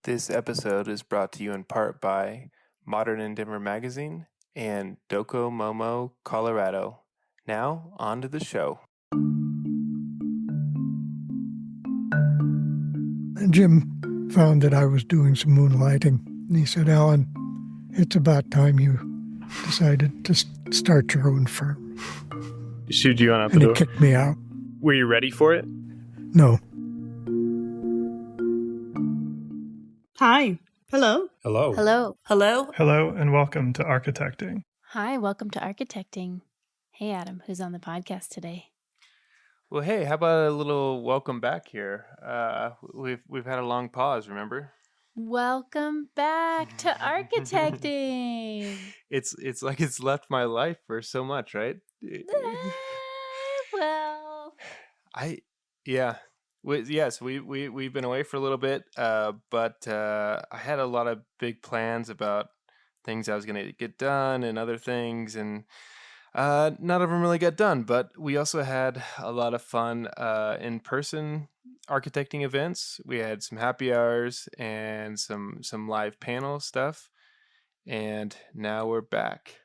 This episode is brought to you in part by Modern in Denver Magazine and DoCoMoMo, Colorado. Now, on to the show. Jim found that I was doing some moonlighting, and he said, "Alan, it's about time you decided to start your own firm." Shooed you on out the And he door. kicked me out. Were you ready for it? No. Hi. Hello. Hello. Hello. Hello. Hello and welcome to Architecting. Hi, welcome to Architecting. Hey, Adam, who's on the podcast today? Well, hey, how about a little welcome back here? We've had a long pause, remember? Welcome back to Architecting. It's like it's left my life for so much, right? Well, we've been away for a little bit, but I had a lot of big plans about things I was going to get done and other things, and none of them really got done. But we also had a lot of fun in-person architecting events. We had some happy hours and some live panel stuff, and now we're back.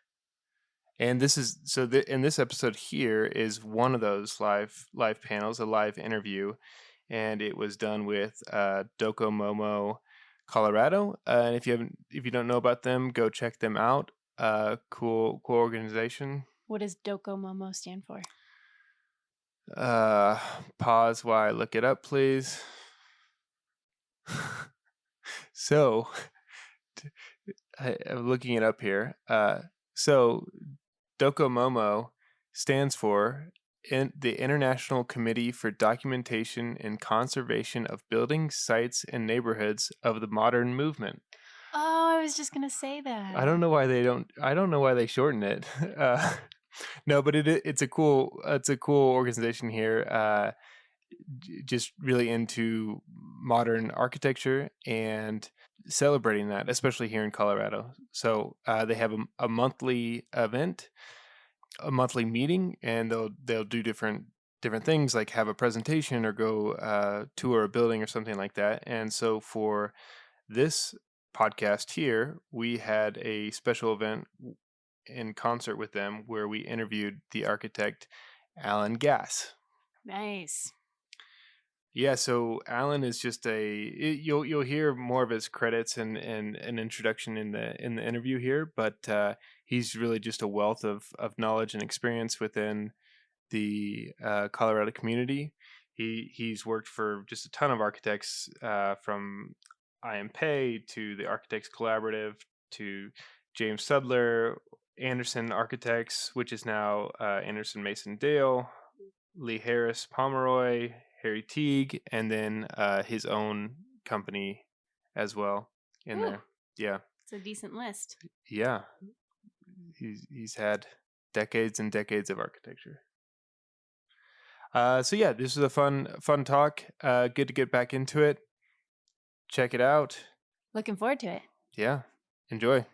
And this is in this episode here is one of those live panels, a live interview, and it was done with DoCoMoMo, Colorado. And if you don't know about them, go check them out. Cool organization. what does DoCoMoMo stand for? Pause while I look it up, please. So, I'm looking it up here. So DoCoMoMo stands for the International Committee for Documentation and Conservation of Buildings, Sites, and Neighborhoods of the Modern Movement. Oh, I was just going to say that. I don't know why they shorten it. No, but it's a cool organization here. Just really into modern architecture and celebrating that, especially here in Colorado. So they have a monthly event, a monthly meeting, and they'll do different things, like have a presentation or go tour a building or something like that. And so for this podcast here, we had a special event in concert with them where we interviewed the architect Golin Gass. Nice. Yeah, so Alan is just you'll hear more of his credits and an introduction in the interview here, but he's really just a wealth of knowledge and experience within the Colorado community. He's worked for just a ton of architects, from IMPay to the Architects Collaborative to James Sudler, Anderson Architects, which is now Anderson Mason Dale, Lee Harris Pomeroy, Harry Teague, and then his own company as well in there. Yeah, It's a decent list. yeah. He's had decades and decades of architecture. So yeah, this was a fun talk. Good to get back into it. Check it out. Looking forward to it. Yeah, enjoy.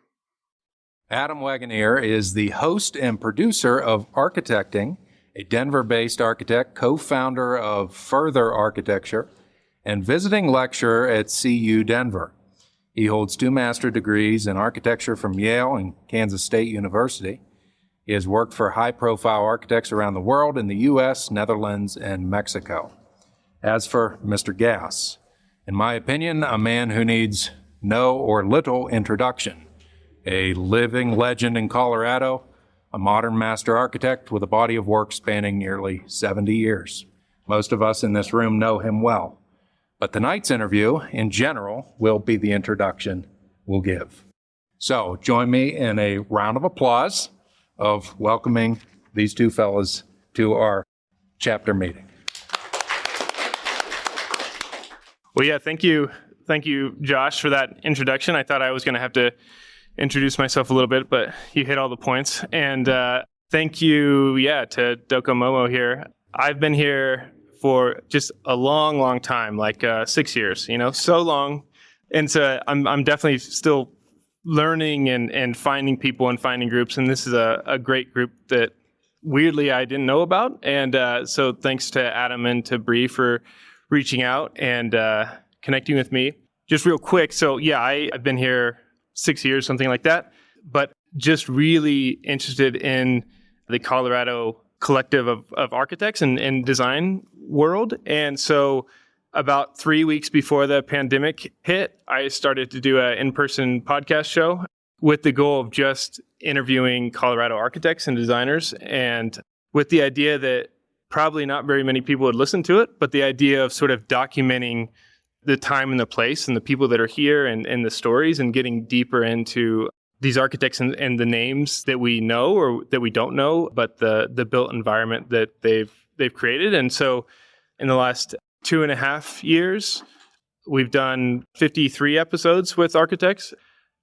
Adam Wagoneer is the host and producer of Architecting, a Denver-based architect, co-founder of Further Architecture, and visiting lecturer at CU Denver. He holds 2 master's degrees in architecture from Yale and Kansas State University. He has worked for high-profile architects around the world in the U.S., Netherlands, and Mexico. As for Mr. Gass, in my opinion, a man who needs no or little introduction, a living legend in Colorado, a modern master architect with a body of work spanning nearly 70 years. Most of us in this room know him well, but tonight's interview, in general, will be the introduction we'll give. So join me in a round of applause of welcoming these 2 fellas to our chapter meeting. Well, yeah, thank you, Josh, for that introduction. I thought I was going to have to introduce myself a little bit, but you hit all the points. And thank you, to DoCoMoMo here. I've been here for just a long time, like 6 years, so long. And so I'm definitely still learning and finding people and finding groups. And this is a great group that weirdly I didn't know about. And so thanks to Adam and to Bree for reaching out and connecting with me. just real quick. So yeah, I've been here 6 years, something like that, but just really interested in the Colorado collective of architects and design world. And so about 3 weeks before the pandemic hit, I started to do an in-person podcast show with the goal of just interviewing Colorado architects and designers, and with the idea that probably not very many people would listen to it, but the idea of sort of documenting the time and the place and the people that are here and the stories, and getting deeper into these architects and the names that we know or that we don't know, but the built environment that they've created. And so in the last 2.5 years, we've done 53 episodes with architects,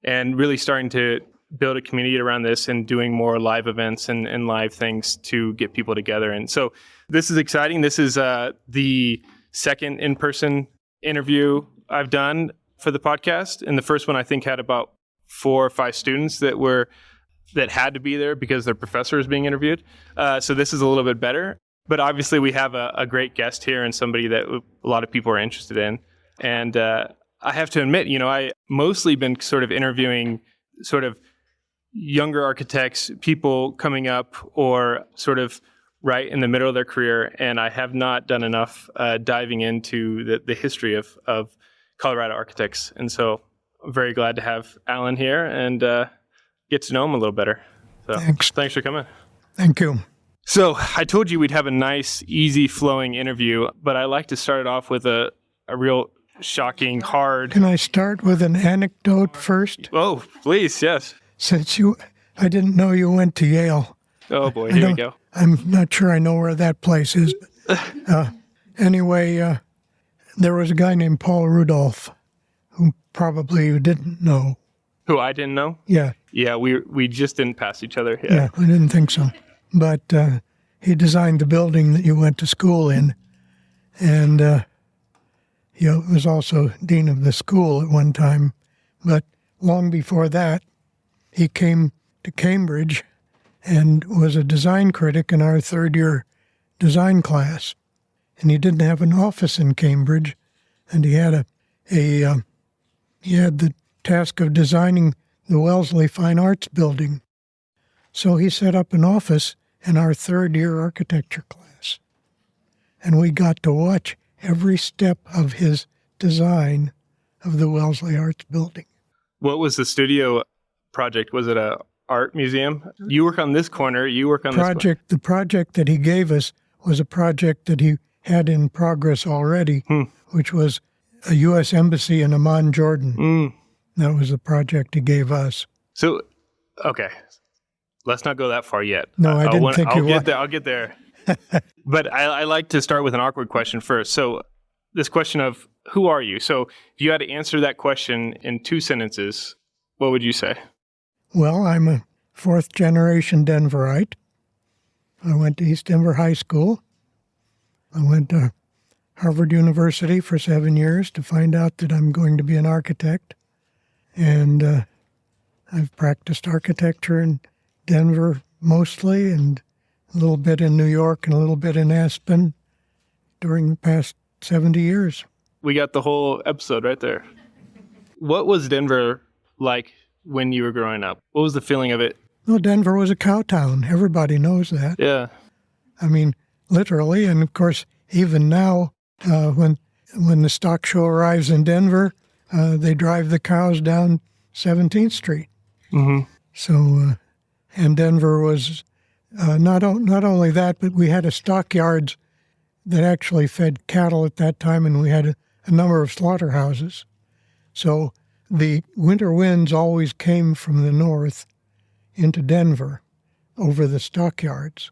and really starting to build a community around this and doing more live events and live things to get people together. And so this is exciting. This is the second in-person interview I've done for the podcast. And the first one, I think, had about 4 or 5 students that had to be there because their professor was being interviewed. So this is a little bit better. But obviously we have a great guest here and somebody that a lot of people are interested in. And I have to admit, I mostly been sort of interviewing sort of younger architects, people coming up or sort of right in the middle of their career. And I have not done enough diving into the history of Colorado architects. And so I'm very glad to have Alan here and get to know him a little better. So thanks for coming. Thank you. So I told you we'd have a nice, easy flowing interview, but I like to start it off with a real shocking, hard. Can I start with an anecdote first? Oh, please, yes. Since I didn't know you went to Yale. Oh boy, here we go. I'm not sure I know where that place is. But, anyway, there was a guy named Paul Rudolph, who probably you didn't know. Who I didn't know? Yeah. Yeah, we just didn't pass each other. Yeah, I didn't think so. But he designed the building that you went to school in, and he was also dean of the school at one time. But long before that, he came to Cambridge and was a design critic in our third-year design class. And he didn't have an office in Cambridge, and he had he had the task of designing the Wellesley Fine Arts Building. So he set up an office in our third-year architecture class, and we got to watch every step of his design of the Wellesley Arts Building. What was the studio project? Was it a art museum? You work on this corner, you work on this corner. The project that he gave us was a project that he had in progress already, which was a U.S. embassy in Amman, Jordan. That was the project he gave us. So, okay. Let's not go that far yet. No, I didn't think you would. I'll get there. But I like to start with an awkward question first. So this question of who are you? So if you had to answer that question in 2 sentences, what would you say? Well, I'm a 4th-generation Denverite. I went to East Denver High School. I went to Harvard University for 7 years to find out that I'm going to be an architect. And I've practiced architecture in Denver mostly, and a little bit in New York and a little bit in Aspen during the past 70 years. We got the whole episode right there. What was Denver like when you were growing up? What was the feeling of it? Well, Denver was a cow town. Everybody knows that. Yeah. I mean, literally. And of course, even now, when the stock show arrives in Denver, they drive the cows down 17th Street. Mm-hmm. So, and Denver was not only that, but we had a stockyards that actually fed cattle at that time, and we had a number of slaughterhouses. So the winter winds always came from the north into Denver over the stockyards.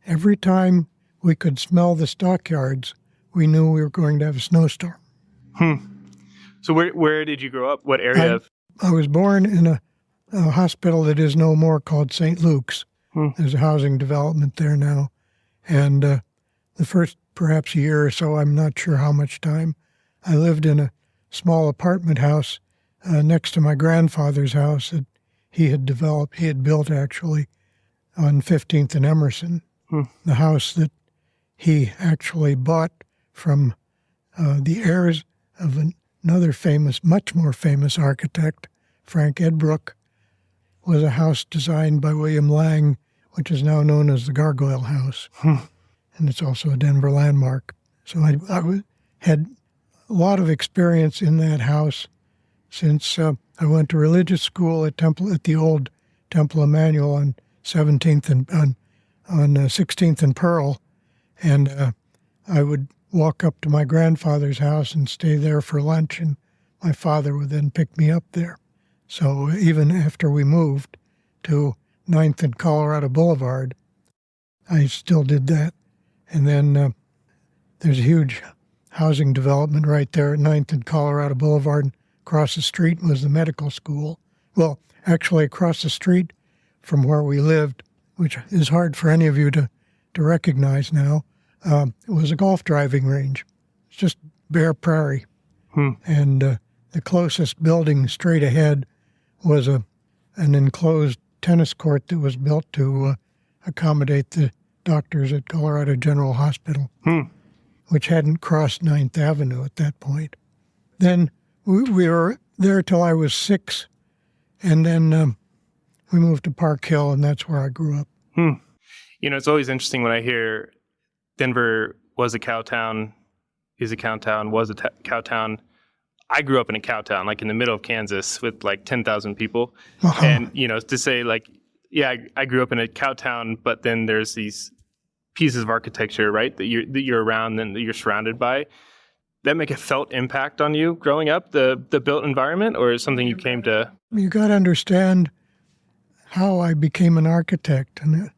Every time we could smell the stockyards, we knew we were going to have a snowstorm. So where did you grow up? What area? I was born in a hospital that is no more called St. Luke's. There's a housing development there now. And the first perhaps year or so, I'm not sure how much time, I lived in a small apartment house next to my grandfather's house that he had built actually on 15th and Emerson. The house that he actually bought from the heirs of another famous, much more famous architect, Frank Edbrook, was a house designed by William Lang, which is now known as the Gargoyle House. And it's also a Denver landmark. So I had a lot of experience in that house since I went to religious school at the old Temple Emmanuel on 17th and on 16th and Pearl, and I would walk up to my grandfather's house and stay there for lunch, and my father would then pick me up there. So even after we moved to 9th and Colorado Boulevard, I still did that. And then there's a huge housing development right there at 9th and Colorado Boulevard. Across the street was the medical school. Well, actually across the street from where we lived, which is hard for any of you to recognize now, it was a golf driving range. It's just bare prairie. And the closest building straight ahead was an enclosed tennis court that was built to accommodate the doctors at Colorado General Hospital, which hadn't crossed 9th Avenue at that point. Then we were there till I was 6, and then we moved to Park Hill, and that's where I grew up. You know, it's always interesting when I hear Denver was a cow town, is a cow town, was a cow town. I grew up in a cow town, like in the middle of Kansas with like 10,000 people. And, you know, to say like, yeah, I grew up in a cow town, but then there's these pieces of architecture, right, that you're around and that you're surrounded by. That make a felt impact on you growing up, the built environment, or is something you came to? You got to understand how I became an architect, and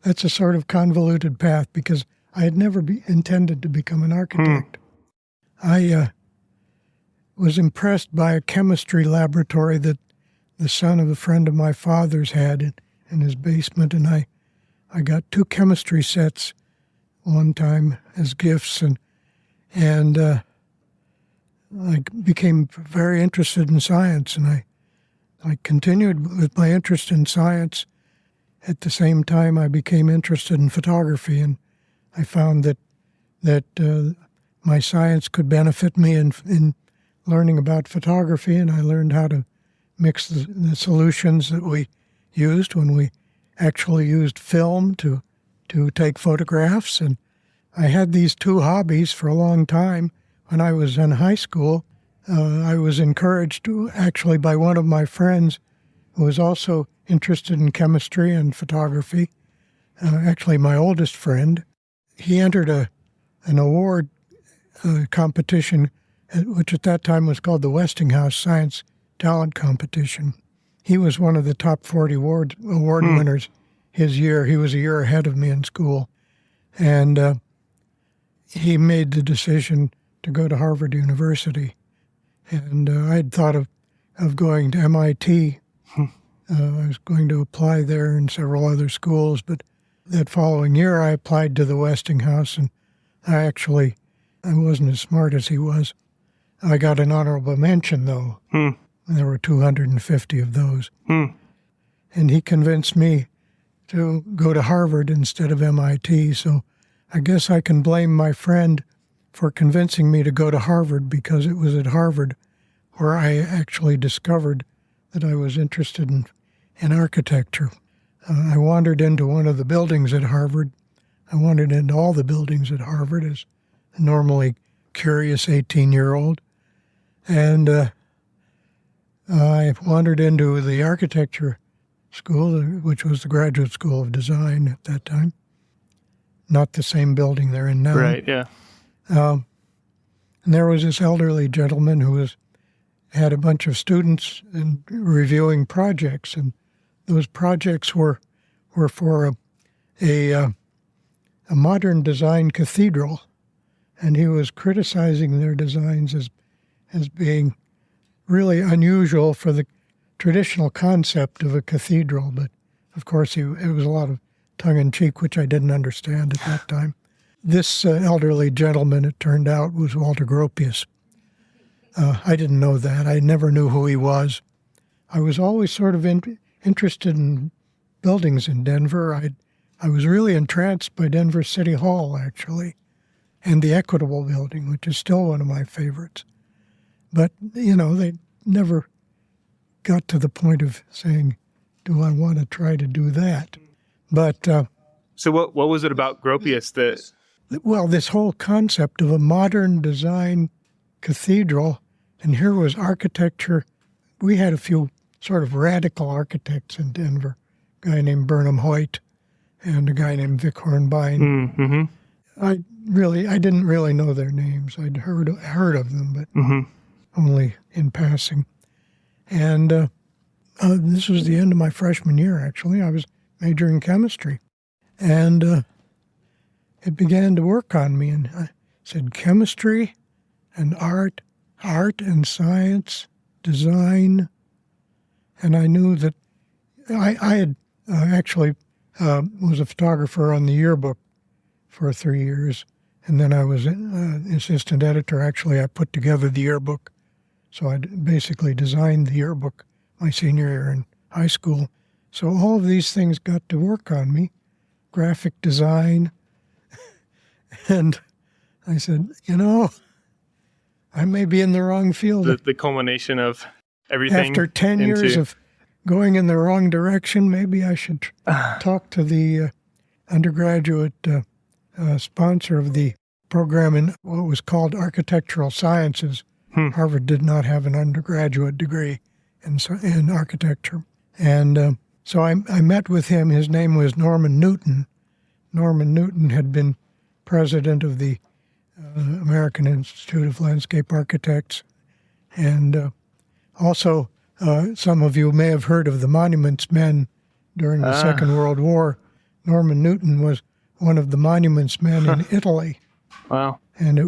that's a sort of convoluted path because I had never intended to become an architect. I was impressed by a chemistry laboratory that the son of a friend of my father's had in his basement, and I got 2 chemistry sets one time as gifts, and I became very interested in science, and I continued with my interest in science. At the same time, I became interested in photography, and I found that my science could benefit me in learning about photography, and I learned how to mix the solutions that we used when we actually used film to take photographs. And I had these 2 hobbies for a long time. When I was in high school, I was encouraged actually by one of my friends who was also interested in chemistry and photography, actually my oldest friend. He entered an award competition, which at that time was called the Westinghouse Science Talent Competition. He was one of the top 40 award winners his year. He was a year ahead of me in school. And he made the decision to go to Harvard University. And I had thought of going to MIT. I was going to apply there and several other schools, but that following year I applied to the Westinghouse, and I wasn't as smart as he was. I got an honorable mention, though. There were 250 of those. And he convinced me to go to Harvard instead of MIT, so I guess I can blame my friend for convincing me to go to Harvard, because it was at Harvard where I actually discovered that I was interested in architecture. I wandered into one of the buildings at Harvard. I wandered into all the buildings at Harvard as a normally curious 18-year-old. And I wandered into the architecture school, which was the Graduate School of Design at that time. Not the same building they're in now. Right, yeah. And there was this elderly gentleman who had a bunch of students and reviewing projects, and those projects were for a modern design cathedral, and he was criticizing their designs as being really unusual for the traditional concept of a cathedral. But of course, it was a lot of tongue-in-cheek, which I didn't understand at that time. This elderly gentleman, it turned out, was Walter Gropius. I didn't know that. I never knew who he was. I was always sort of interested in buildings in Denver. I was really entranced by Denver City Hall, actually. and the Equitable Building, which is still one of my favorites. But, they never got to the point of saying, do I want to try to do that? But So what was it about Gropius that... well, this whole concept of a modern design cathedral, and here was architecture. We had a few sort of radical architects in Denver, a guy named Burnham Hoyt and a guy named Vic Hornbein. Mm-hmm. I didn't really know their names. I'd heard of them, but only in passing. And this was the end of my freshman year, actually. I was majoring in chemistry. And it began to work on me. And I said, chemistry and art and science, design. And I knew that I had actually was a photographer on the yearbook for 3 years. And then I was assistant editor. Actually, I put together the yearbook. So I basically designed the yearbook my senior year in high school. So all of these things got to work on me, graphic design. And I said, I may be in the wrong field. The culmination of everything. After 10 years of going in the wrong direction, maybe I should talk to the undergraduate sponsor of the program in what was called architectural sciences. Harvard did not have an undergraduate degree in architecture. And so I met with him. His name was Norman Newton. Norman Newton had been president of the American Institute of Landscape Architects. And also, some of you may have heard of the Monuments Men during the Second World War. Norman Newton was one of the Monuments Men in Italy. Wow. And it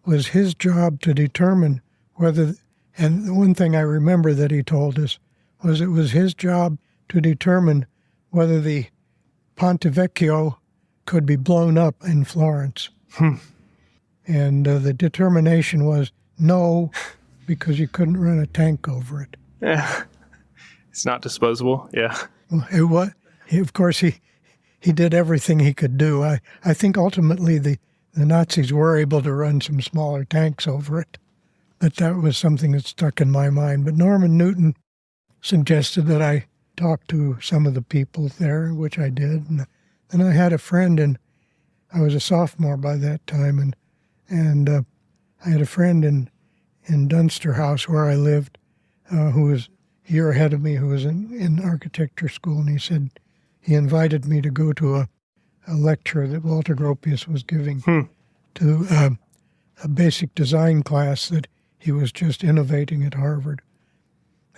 was his job to determine whether, and the one thing I remember that he told us was it was his job to determine whether the Ponte Vecchio could be blown up in Florence. And the determination was no, because you couldn't run a tank over it. Yeah. It's not disposable. Yeah. Well, it was, of course, he did everything he could do. I think ultimately the Nazis were able to run some smaller tanks over it, but that was something that stuck in my mind. But Norman Newton suggested that I talk to some of the people there, which I did. And I had a friend, and I was a sophomore by that time, and I had a friend in Dunster House where I lived who was a year ahead of me, who was in architecture school, and he invited me to go to a lecture that Walter Gropius was giving to a basic design class that he was just innovating at Harvard.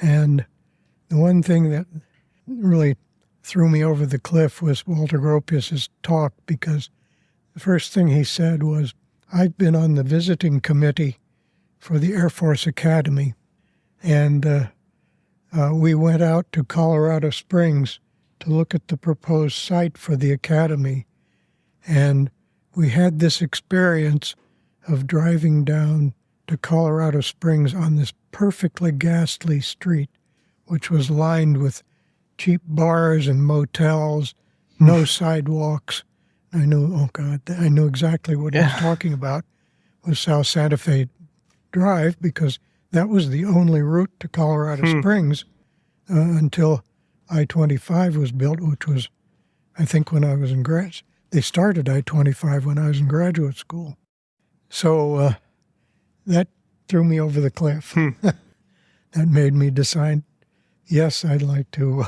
And the one thing that really threw me over the cliff was Walter Gropius's talk, because the first thing he said was, I've been on the visiting committee for the Air Force Academy, and we went out to Colorado Springs to look at the proposed site for the academy. And we had this experience of driving down to Colorado Springs on this perfectly ghastly street, which was lined with cheap bars and motels, no sidewalks. I knew exactly what he was talking about was South Santa Fe Drive, because that was the only route to Colorado Springs until I-25 was built, which was, I think, when I was in they started I-25 when I was in graduate school. So that threw me over the cliff. That made me decide, yes, I'd like to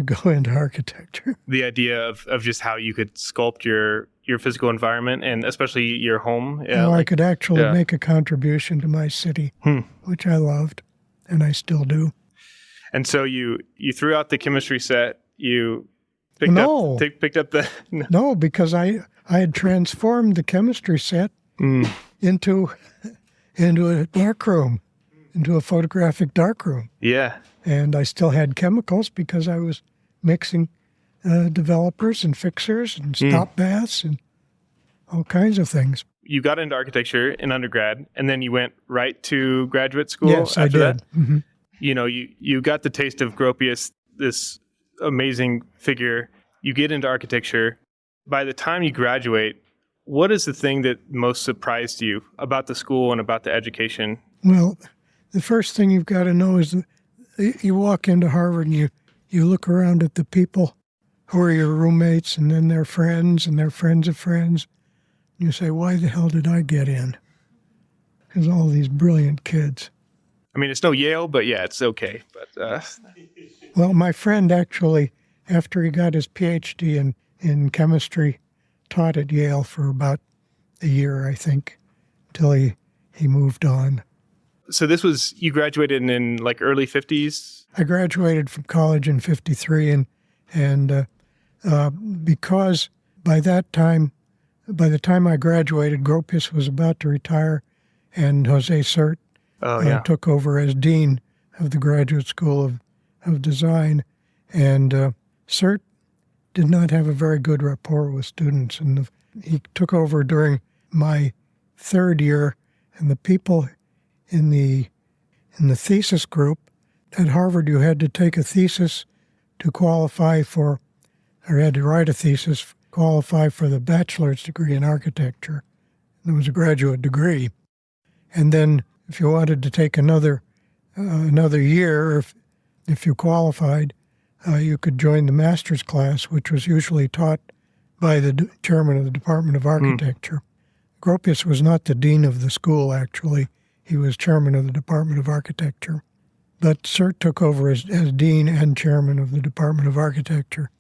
go into architecture. The idea of just how you could sculpt your physical environment, and especially your home. Yeah, I could actually make a contribution to my city, which I loved, and I still do. And so you threw out the chemistry set. You picked up the no, because I had transformed the chemistry set into a darkroom, into a photographic darkroom. Yeah, and I still had chemicals because I was mixing developers and fixers and stop baths and all kinds of things. You got into architecture in undergrad, and then you went right to graduate school. Yes, after I did. That? Mm-hmm. You got the taste of Gropius, this amazing figure. You get into architecture. By the time you graduate, what is the thing that most surprised you about the school and about the education? Well, the first thing you've got to know is that you walk into Harvard and you look around at the people who are your roommates and then their friends and their friends of friends. And you say, why the hell did I get in? Because all these brilliant kids. I mean, it's no Yale, but yeah, it's okay. But Well, my friend actually, after he got his PhD in chemistry, taught at Yale for about a year, I think, until he moved on. so this was, you graduated in like early 50s? I graduated from college in '53, and because by the time I graduated, Gropius was about to retire, and Jose Cert took over as dean of the Graduate School of Design, and Cert did not have a very good rapport with students, and he took over during my third year, and the people in the thesis group at Harvard, you had to take a thesis to qualify for, or you had to write a thesis, qualify for the bachelor's degree in architecture. It was a graduate degree. And then if you wanted to take another year, or if you qualified, you could join the master's class, which was usually taught by the chairman of the Department of Architecture. Gropius was not the dean of the school, actually. He was chairman of the Department of Architecture. But Cert took over as dean and chairman of the Department of Architecture.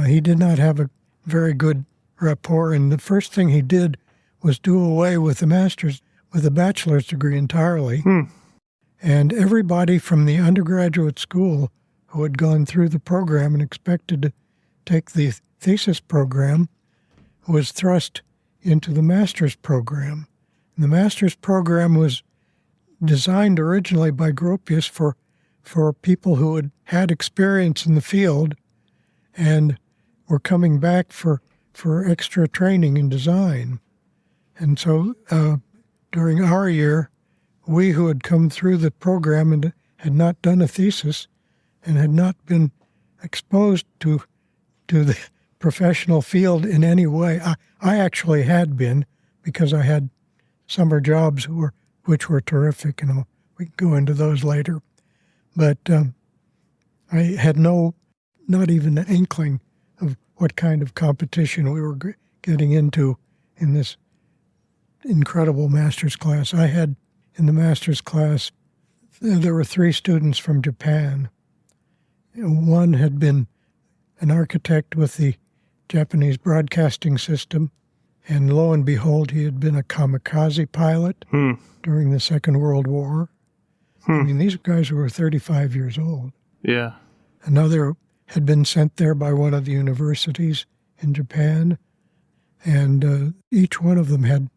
He did not have a very good rapport, and the first thing he did was do away with the bachelor's degree entirely. And everybody from the undergraduate school who had gone through the program and expected to take the thesis program was thrust into the master's program. And the master's program was designed originally by Gropius for people who had experience in the field and were coming back for extra training in design. And so during our year, we who had come through the program and had not done a thesis and had not been exposed to the professional field in any way. I actually had been, because I had summer jobs which were terrific, and we can go into those later. But I had not even an inkling of what kind of competition we were getting into in this incredible master's class. I had, in the master's class, there were 3 students from Japan. One had been an architect with the Japanese broadcasting system, and lo and behold, he had been a kamikaze pilot during the Second World War. I mean, these guys were 35 years old. Yeah. Another had been sent there by one of the universities in Japan, and each one of them had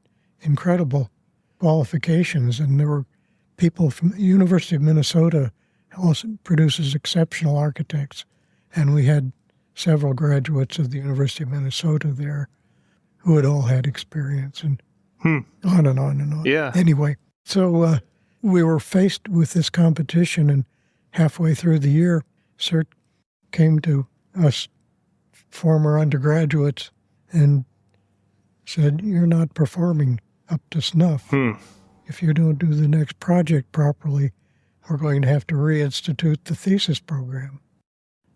incredible qualifications, and there were people from the University of Minnesota also produces exceptional architects, and we had several graduates of the University of Minnesota there who had all had experience, and on and on and on. Yeah. Anyway, so we were faced with this competition, and halfway through the year, Cert came to us former undergraduates and said, "You're not performing up to snuff. If you don't do the next project properly, we're going to have to reinstitute the thesis program."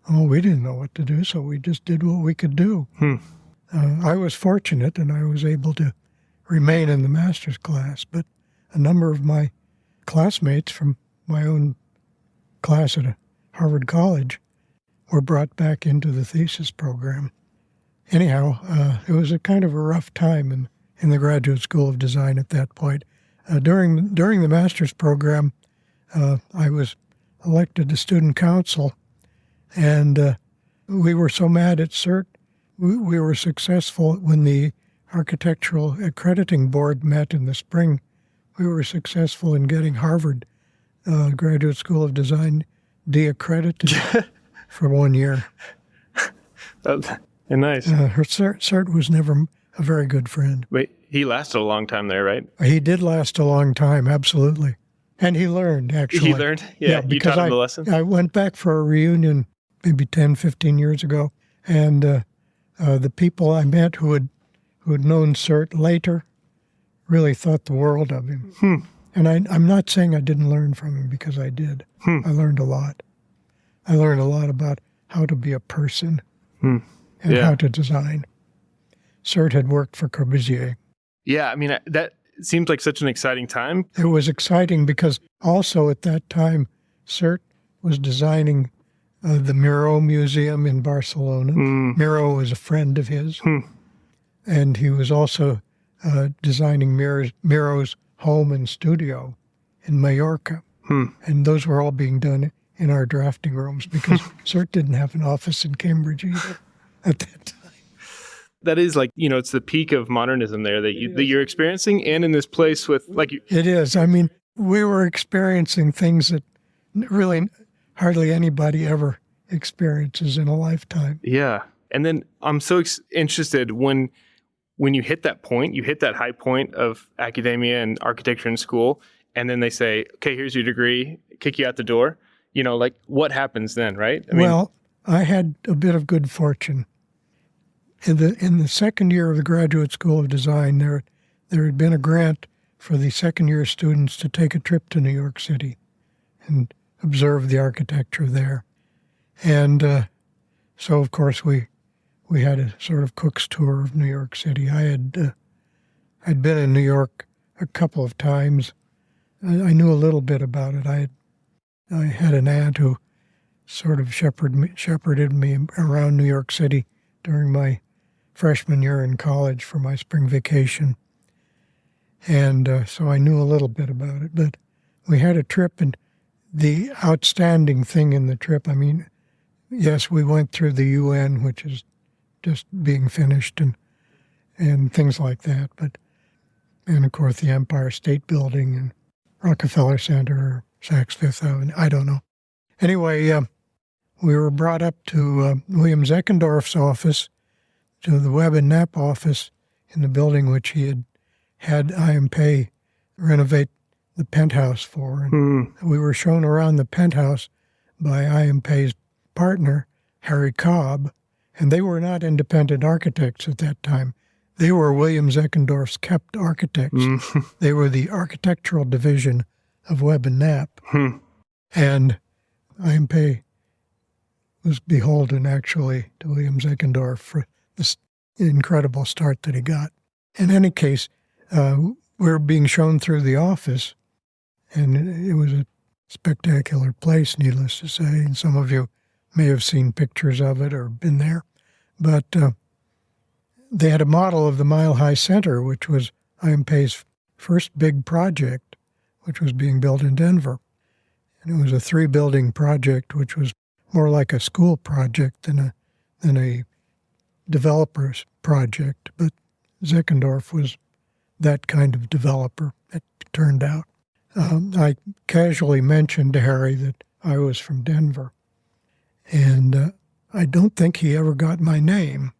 Oh, we didn't know what to do, so we just did what we could do. I was fortunate, and I was able to remain in the master's class, but a number of my classmates from my own class at Harvard College were brought back into the thesis program. Anyhow, it was a kind of a rough time in the Graduate School of Design at that point. During the master's program, I was elected to student council, and we were so mad at Cert. We were successful when the Architectural Accrediting Board met in the spring. We were successful in getting Harvard Graduate School of Design de-accredited for 1 year. Nice. Cert was never a very good friend. Wait, he lasted a long time there, right? He did last a long time, absolutely. And he learned, actually. He learned? Yeah, you because taught him the lesson? I went back for a reunion maybe 10, 15 years ago, and the people I met who who had known Cert later, really thought the world of him. And I'm not saying I didn't learn from him, because I did. I learned a lot. I learned a lot about how to be a person and how to design. Cert had worked for Corbusier. Yeah, I mean, that seems like such an exciting time. It was exciting because also at that time, Cert was designing the Miro Museum in Barcelona. Miro was a friend of his. And he was also designing Miro's home and studio in Mallorca. And those were all being done in our drafting rooms, because Cert didn't have an office in Cambridge either at that time. That is like, it's the peak of modernism there that you're experiencing, and in this place with It is. I mean, we were experiencing things that really hardly anybody ever experiences in a lifetime. Yeah. And then I'm so interested when you hit that point, you hit that high point of academia and architecture in school, and then they say, okay, here's your degree, kick you out the door. What happens then, right? I had a bit of good fortune. In the second year of the Graduate School of Design, there had been a grant for the second-year students to take a trip to New York City and observe the architecture there. And so, of course, we had a sort of cook's tour of New York City. I'd been in New York a couple of times. I knew a little bit about it. I had an aunt who sort of shepherded me around New York City during my freshman year in college for my spring vacation. And so I knew a little bit about it. But we had a trip, and the outstanding thing in the trip, yes, we went through the UN, which is just being finished, and things like that. And of course, the Empire State Building and Rockefeller Center, Saks Fifth Avenue, I don't know. Anyway, we were brought up to William Zeckendorf's office, to the Webb and Knapp office in the building which he had IMP renovate the penthouse for. And we were shown around the penthouse by IMP's partner, Harry Cobb, and they were not independent architects at that time. They were William Zeckendorf's kept architects. They were the architectural division of Webb and Knapp. And IMP was beholden, actually, to William Zeckendorf for this incredible start that he got. In any case, we were being shown through the office, and it was a spectacular place, needless to say, and some of you may have seen pictures of it or been there. But they had a model of the Mile High Center, which was IMP's first big project, which was being built in Denver. And it was a 3-building project, which was more like a school project than a developer's project. But Zeckendorf was that kind of developer, it turned out. I casually mentioned to Harry that I was from Denver, and I don't think he ever got my name.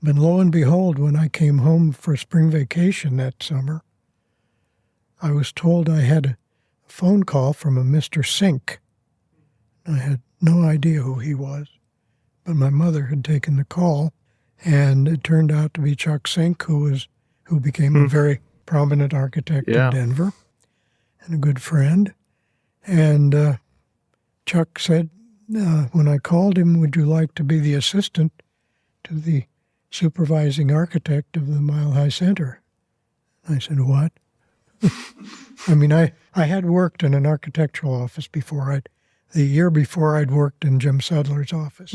But lo and behold, when I came home for spring vacation that summer, I was told I had a phone call from a Mr. Sink. I had no idea who he was, but my mother had taken the call, and it turned out to be Chuck Sink, who became a very prominent architect in Denver and a good friend. And Chuck said, when I called him, would you like to be the assistant to the supervising architect of the Mile High Center? I said, what? I had worked in an architectural office before. The year before, I'd worked in Jim Sudler's office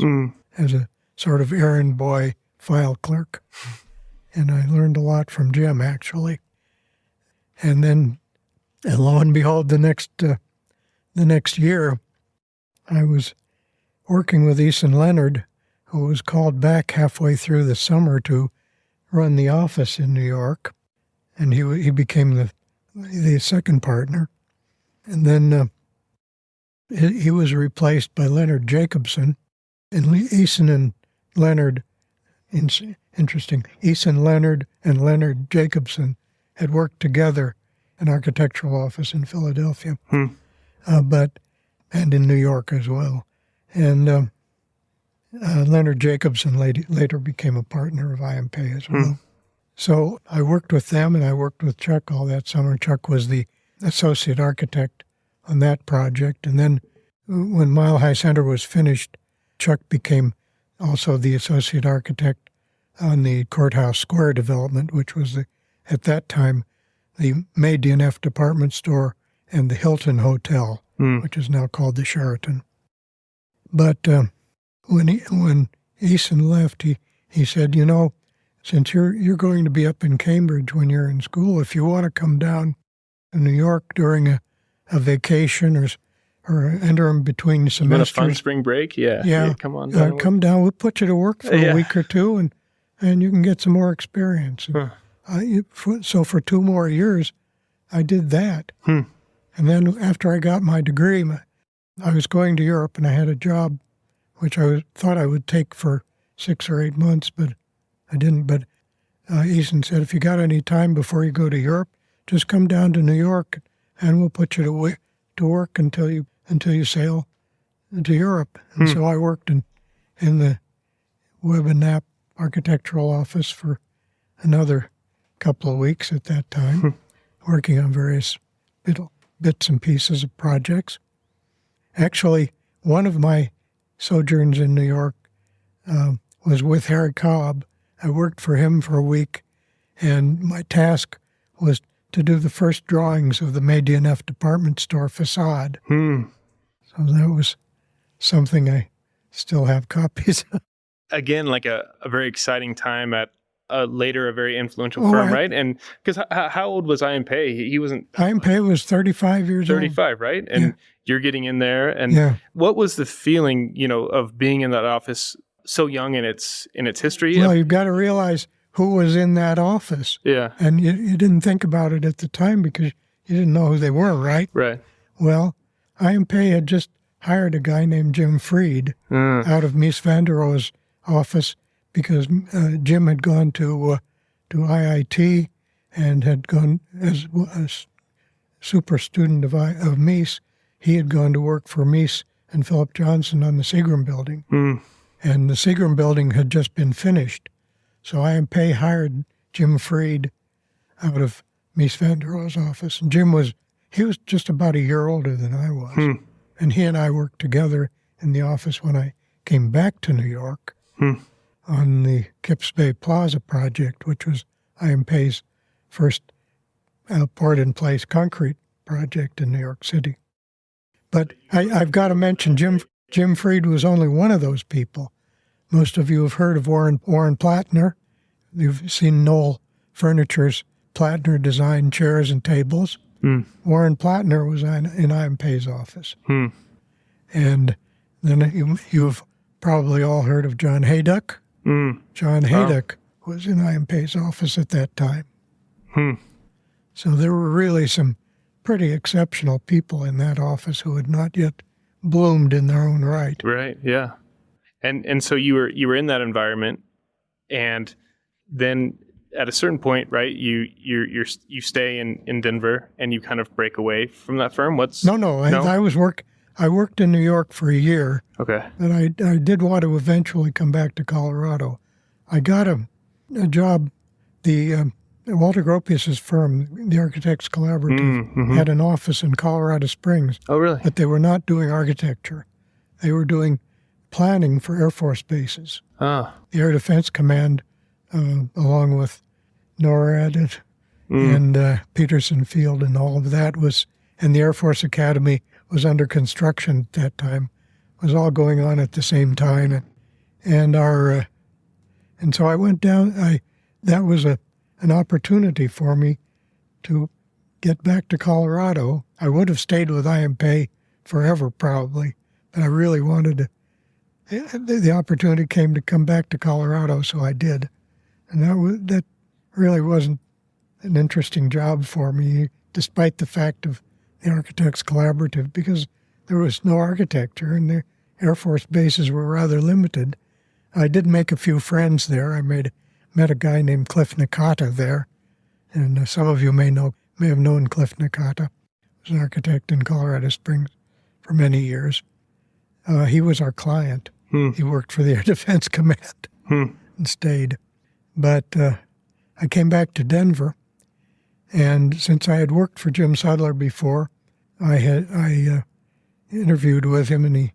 as a sort of errand boy file clerk. And I learned a lot from Jim, actually. And then, lo and behold, the next year, I was working with Eason Leonard, who was called back halfway through the summer to run the office in New York. And he became the second partner. And then he was replaced by Leonard Jacobson. And Eason and Leonard, interesting, Eason Leonard and Leonard Jacobson had worked together in an architectural office in Philadelphia, and in New York as well. And Leonard Jacobson later became a partner of IMP as well. So I worked with them, and I worked with Chuck all that summer. Chuck was the associate architect on that project. And then when Mile High Center was finished, Chuck became also the associate architect on the Courthouse Square development, which was, at that time, the May DNF department store and the Hilton Hotel, which is now called the Sheraton. But when Eason left, he said, since you're going to be up in Cambridge when you're in school, if you want to come down to New York during a vacation or an interim between semesters. A fun spring break? Yeah. Come on down. Come down. We'll put you to work for a week or two, and you can get some more experience. So for 2 more years, I did that. And then after I got my degree, I was going to Europe, and I had a job which I thought I would take for 6 or 8 months, but I didn't. But Eason said, if you got any time before you go to Europe, just come down to New York, and we'll put you to work until you sail to Europe. And so I worked in the Webb and Knapp architectural office for another couple of weeks at that time, working on various bits and pieces of projects. Actually, one of my sojourns in New York was with Harry Cobb. I worked for him for a week, and my task was to do the first drawings of the May DNF department store facade. So that was something I still have copies of. Again, like a very exciting time at later a very influential firm, right? And because how old was Ian Pei? He wasn't. Ian Pei was 35 years 35, right? And you're getting in there. And what was the feeling, of being in that office so young in its history? Well, you've got to realize who was in that office. Yeah. And you didn't think about it at the time because you didn't know who they were, right? Right. Well, Ian Pei had just hired a guy named Jim Freed out of Mies van der Rohe's office because Jim had gone to IIT and had gone as a super student of Mies. He had gone to work for Mies and Philip Johnson on the Seagram building. And the Seagram building had just been finished. So Ian Pei hired Jim Freed out of Mies van der Rohe's office. And Jim was just about a year older than I was. And he and I worked together in the office when I came back to New York on the Kips Bay Plaza project, which was Ian Pei's first poured-in-place concrete project in New York City. But I've got to mention Jim Freed was only one of those people. Most of you have heard of Warren Plattner. You've seen Knoll Furniture's Plattner designed chairs and tables. Warren Plattner was in Ian Pei's office. And then you've probably all heard of John Hayduck. John Hayduck was in Ian Pei's office at that time. So there were really some pretty exceptional people in that office who had not yet bloomed in their own right. Right, yeah. And so you were in that environment, and then at a certain point, right, you stay in Denver and you kind of break away from that firm. No. I worked in New York for a year. Okay. And I did want to eventually come back to Colorado. I got a job. The Walter Gropius's firm, the Architects Collaborative, had an office in Colorado Springs. Oh, really? But they were not doing architecture. They were doing planning for Air Force bases. The Air Defense Command, along with NORAD and Peterson Field and all of that and the Air Force Academy was under construction at that time, was all going on at the same time. And so I went down, that was an opportunity for me to get back to Colorado. I would have stayed with Ian Pei forever probably, but I really wanted to. The opportunity came to come back to Colorado, so I did. And that really wasn't an interesting job for me, despite the fact of the Architects Collaborative, because there was no architecture and the Air Force bases were rather limited. I did make a few friends there. I met a guy named Cliff Nakata there, and some of you may have known Cliff Nakata. He was an architect in Colorado Springs for many years. He was our client. He worked for the Air Defense Command and stayed. But I came back to Denver, and since I had worked for Jim Sudler before, I interviewed with him, and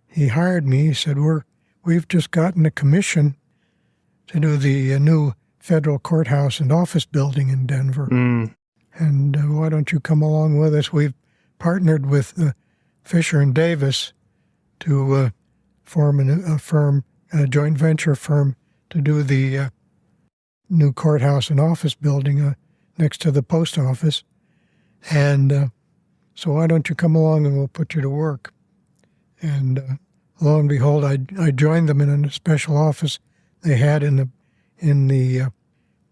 he hired me. He said, we've just gotten a commission to do the new federal courthouse and office building in Denver. And why don't you come along with us? We've partnered with Fisher and Davis to form a joint venture firm to do the new courthouse and office building next to the post office. And so why don't you come along and we'll put you to work? And lo and behold, I joined them in a special office they had in the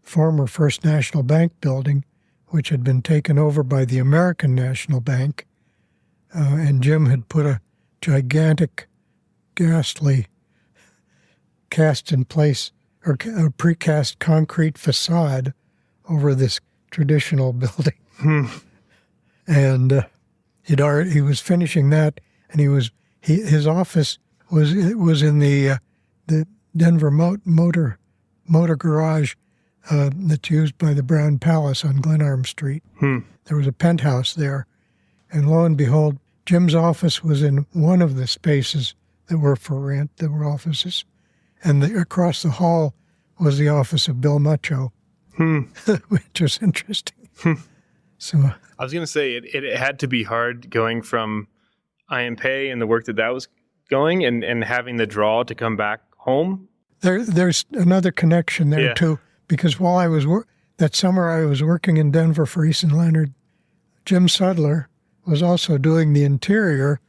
former First National Bank building, which had been taken over by the American National Bank. And Jim had put a gigantic, ghastly, cast in place, or a precast concrete facade over this traditional building. And he was finishing that, and his office was in the Denver motor garage that's used by the Brown Palace on Glenarm Street. There was a penthouse there, and lo and behold, Jim's office was in one of the spaces that were for rent, that were offices, and across the hall was the office of Bill Mucho, which was interesting. So I was going to say it had to be hard going from IMPay and the work that was going and having the draw to come back home. There's another connection there too, because while I was that summer I was working in Denver for Easton Leonard, Jim Sudler was also doing the interior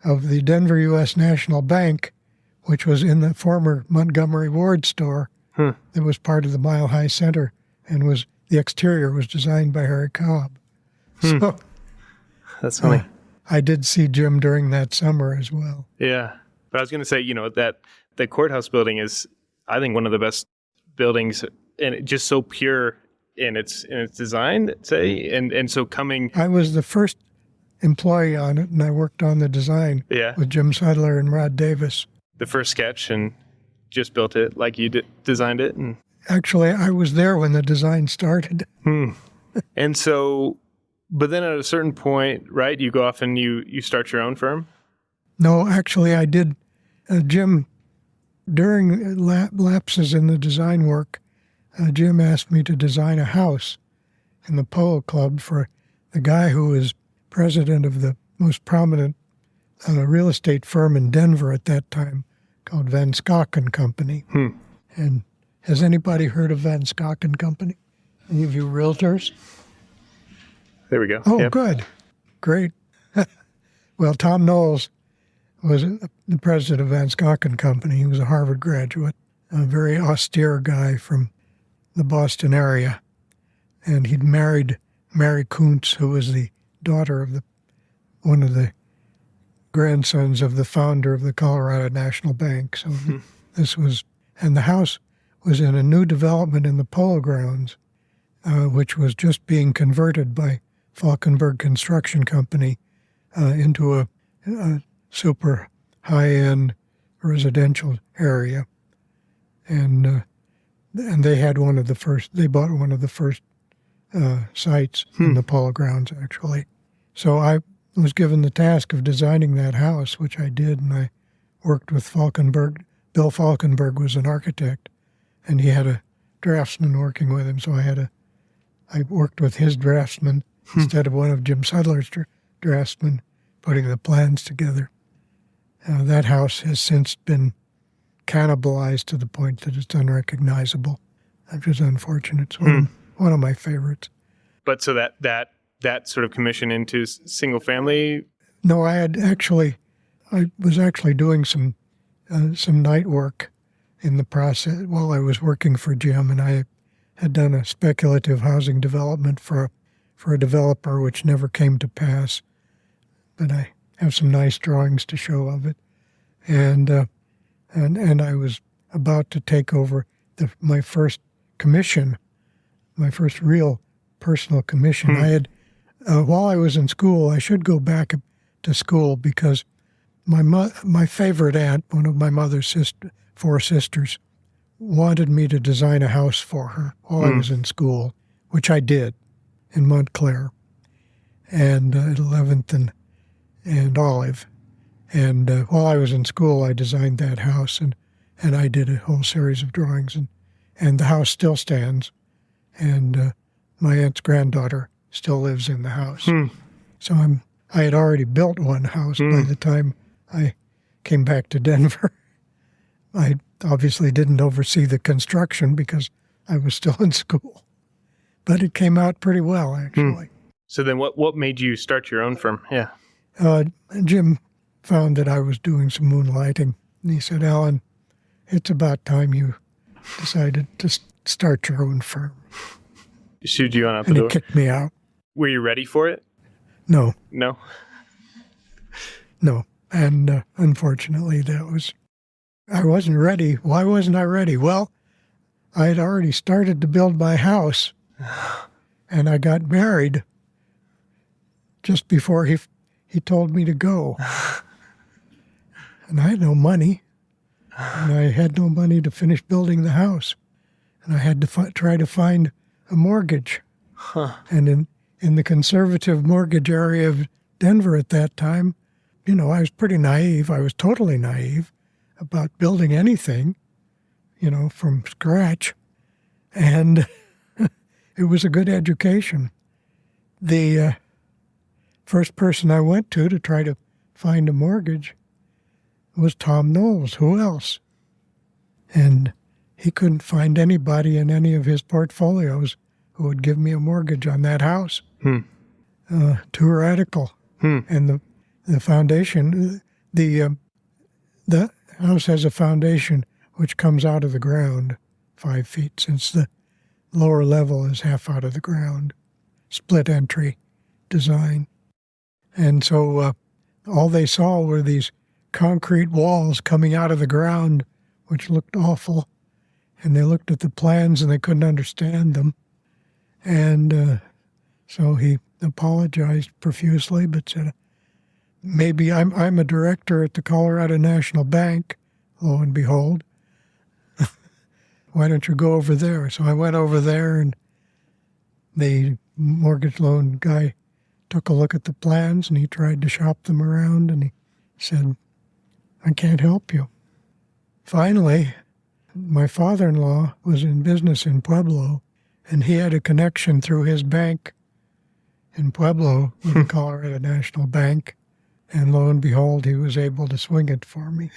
of the Denver U.S. National Bank, which was in the former Montgomery Ward store that was part of the Mile High Center, and the exterior was designed by Harry Cobb. So that's funny. I did see Jim during that summer as well. Yeah. But I was going to say, that the courthouse building is, I think, one of the best buildings, and just so pure in its design, say, and so coming. I was the first employee on it, and I worked on the design with Jim Sudler and Rod Davis. The first sketch, and just built it like you designed it. And actually, I was there when the design started. And so, but then at a certain point, right, you go off and you start your own firm? No, actually, I did. Jim, during lapses in the design work, Jim asked me to design a house in the Polo Club for the guy who was president of the most prominent real estate firm in Denver at that time, called Van Schok and Company. And has anybody heard of Van Schok and Company? Any of you realtors? There we go. Oh, good. Great. Well, Tom Knowles was the president of Van Schok and Company. He was a Harvard graduate, a very austere guy from the Boston area. And he'd married Mary Kuntz, who was the daughter of one of the grandsons of the founder of the Colorado National Bank. So and the house was in a new development in the Polo Grounds, which was just being converted by Falkenberg Construction Company into a super high-end residential area. And they had they bought one of the first sites in the Polo Grounds, actually. So I was given the task of designing that house, which I did, and I worked with Falkenberg. Bill Falkenberg was an architect, and he had a draftsman working with him, so I worked with his draftsman instead of one of Jim Sudler's draftsmen, putting the plans together. That house has since been cannibalized to the point that it's unrecognizable, which is unfortunate. It's one of my favorites. But so that sort of commission into single family? No, I was actually doing some night work in the process while I was working for Jim, and I had done a speculative housing development for a developer which never came to pass. But I have some nice drawings to show of it. And I was about to take over my first commission, my first real personal commission. I had, while I was in school, I should go back to school because my favorite aunt, one of my mother's four sisters, wanted me to design a house for her while I was in school, which I did in Montclair and at 11th and Olive. And while I was in school, I designed that house, and I did a whole series of drawings, and the house still stands, and my aunt's granddaughter still lives in the house. So I had already built one house by the time I came back to Denver. I obviously didn't oversee the construction because I was still in school, but it came out pretty well, actually. So then what made you start your own firm? Yeah. Jim found that I was doing some moonlighting, and he said, Alan, it's about time you decided to start your own firm. Shooed you on out the And door. he kicked me out. Were you ready for it? No. No. And unfortunately, I wasn't ready. Why wasn't I ready? Well, I had already started to build my house, and I got married just before he told me to go. And I had no money, and I had no money to finish building the house. And I had to try to find a mortgage. And in the conservative mortgage area of Denver at that time, I was pretty naive. I was totally naive about building anything, from scratch. And it was a good education. The first person I went to try to find a mortgage was Tom Knowles. Who else? And he couldn't find anybody in any of his portfolios who would give me a mortgage on that house. Too radical. And the foundation, the house has a foundation which comes out of the ground 5 feet, since the lower level is half out of the ground. Split entry design. And so all they saw were these concrete walls coming out of the ground, which looked awful. And they looked at the plans and they couldn't understand them. And so he apologized profusely, but said, maybe I'm a director at the Colorado National Bank, lo and behold. Why don't you go over there? So I went over there, and the mortgage loan guy took a look at the plans, and he tried to shop them around, and he said, I can't help you. Finally, my father-in-law was in business in Pueblo, and he had a connection through his bank in Pueblo with the Colorado National Bank. And lo and behold, he was able to swing it for me.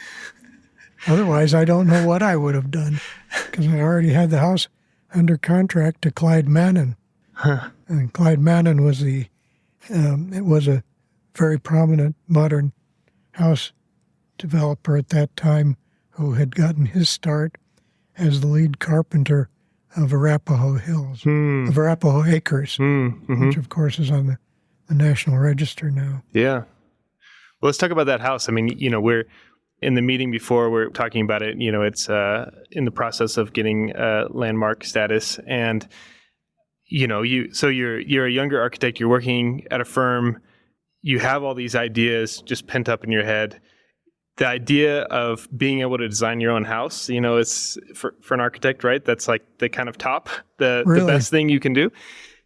Otherwise, I don't know what I would have done, because I already had the house under contract to Clyde Mannon. And Clyde Mannon was it was a very prominent modern house developer at that time who had gotten his start as the lead carpenter of Arapahoe Hills, of Arapahoe Acres, which of course is on the National Register now. Yeah. Well, let's talk about that house. I mean, we're in the meeting before, we're talking about it. It's in the process of getting landmark status, and you're a younger architect. You're working at a firm. You have all these ideas just pent up in your head. The idea of being able to design your own house, it's for an architect, right? That's like the kind of top, the best thing you can do.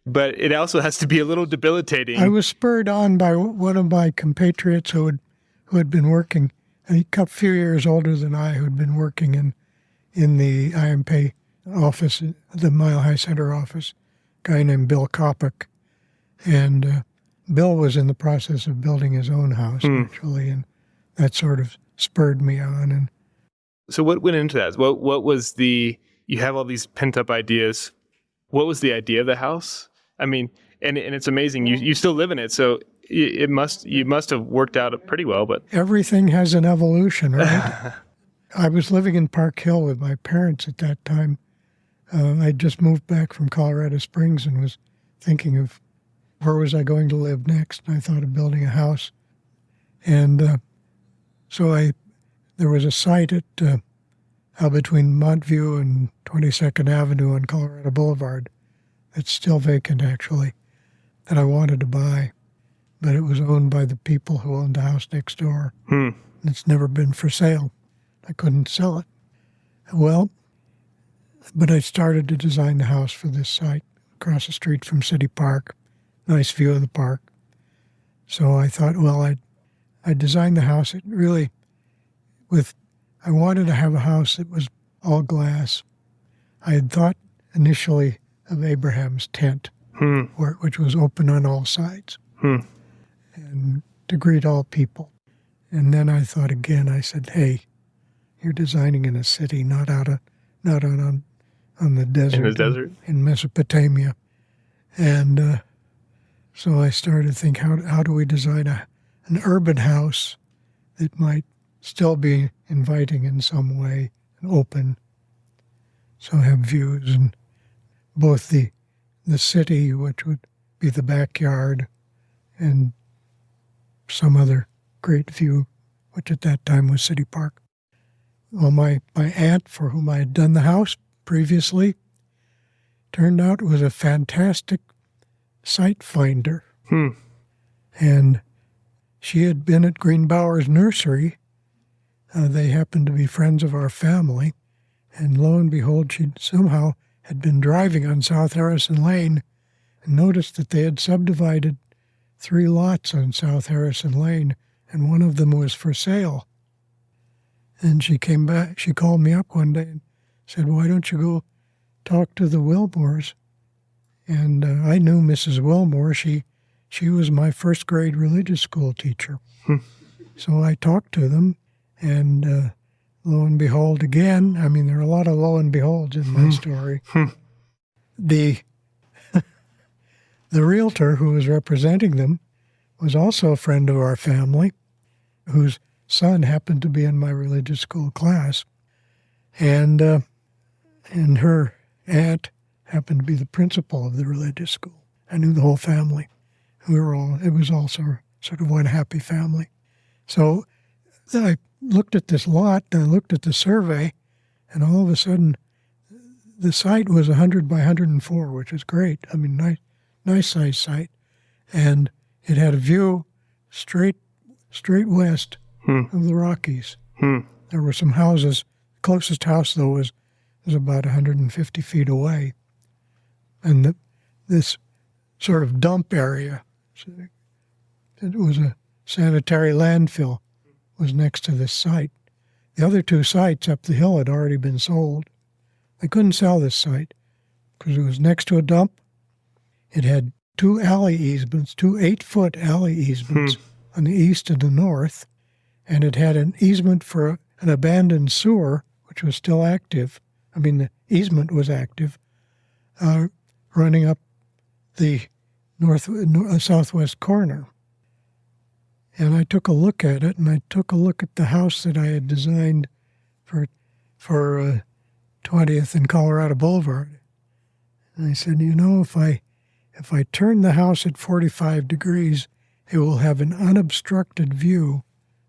But it also has to be a little debilitating. I was spurred on by one of my compatriots who had been working, a few years older than I, who had been working in the IMP office, the Mile High Center office, a guy named Bill Kopic. And Bill was in the process of building his own house, actually, and that sort of spurred me on. And so what went into that? What was you have all these pent-up ideas. What was the idea of the house? I mean, and it's amazing. You still live in it, so you must have worked out pretty well. But everything has an evolution, right? I was living in Park Hill with my parents at that time. I'd just moved back from Colorado Springs and was thinking of where was I going to live next. I thought of building a house, and so there was a site at between Montview and 22nd Avenue on Colorado Boulevard. It's still vacant, actually, that I wanted to buy, but it was owned by the people who owned the house next door. It's never been for sale. I couldn't sell it. Well, But I started to design the house for this site across the street from City Park. Nice view of the park. So I thought, well, I designed the house. I wanted to have a house that was all glass. I had thought initially of Abraham's tent, which was open on all sides and to greet all people. And then I thought again. I said, "Hey, you're designing in a city, not on the desert. In the desert in Mesopotamia." And so I started to think, how do we design an urban house that might still be inviting in some way and open, so have views and both the city, which would be the backyard, and some other great view, which at that time was City Park. Well, my aunt, for whom I had done the house previously, turned out was a fantastic site finder. And she had been at Greenbauer's nursery. They happened to be friends of our family. And lo and behold, she somehow had been driving on South Harrison Lane and noticed that they had subdivided 3 lots on South Harrison Lane, and one of them was for sale. And she came back, she called me up one day and said, "Why don't you go talk to the Wilmores?" And I knew Mrs. Wilmore. She was my first grade religious school teacher. So I talked to them, and lo and behold again, I mean, there are a lot of lo and beholds in my story. The realtor who was representing them was also a friend of our family, whose son happened to be in my religious school class. And her aunt happened to be the principal of the religious school. I knew the whole family. It was also sort of one happy family. So I looked at this lot, and I looked at the survey, and all of a sudden, the site was 100 by 104, which was great. I mean, nice size site. And it had a view straight west of the Rockies. There were some houses. The closest house, though, was about 150 feet away. And this sort of dump area, it was a sanitary landfill, was next to this site. The other 2 sites up the hill had already been sold. They couldn't sell this site because it was next to a dump. It had 2 alley easements, 2 8-foot alley easements on the east and the north, and it had an easement for an abandoned sewer, which was still active. I mean, the easement was active, running up the southwest corner. And I took a look at it, and I took a look at the house that I had designed for 20th and Colorado Boulevard. And I said, if I turn the house at 45 degrees, it will have an unobstructed view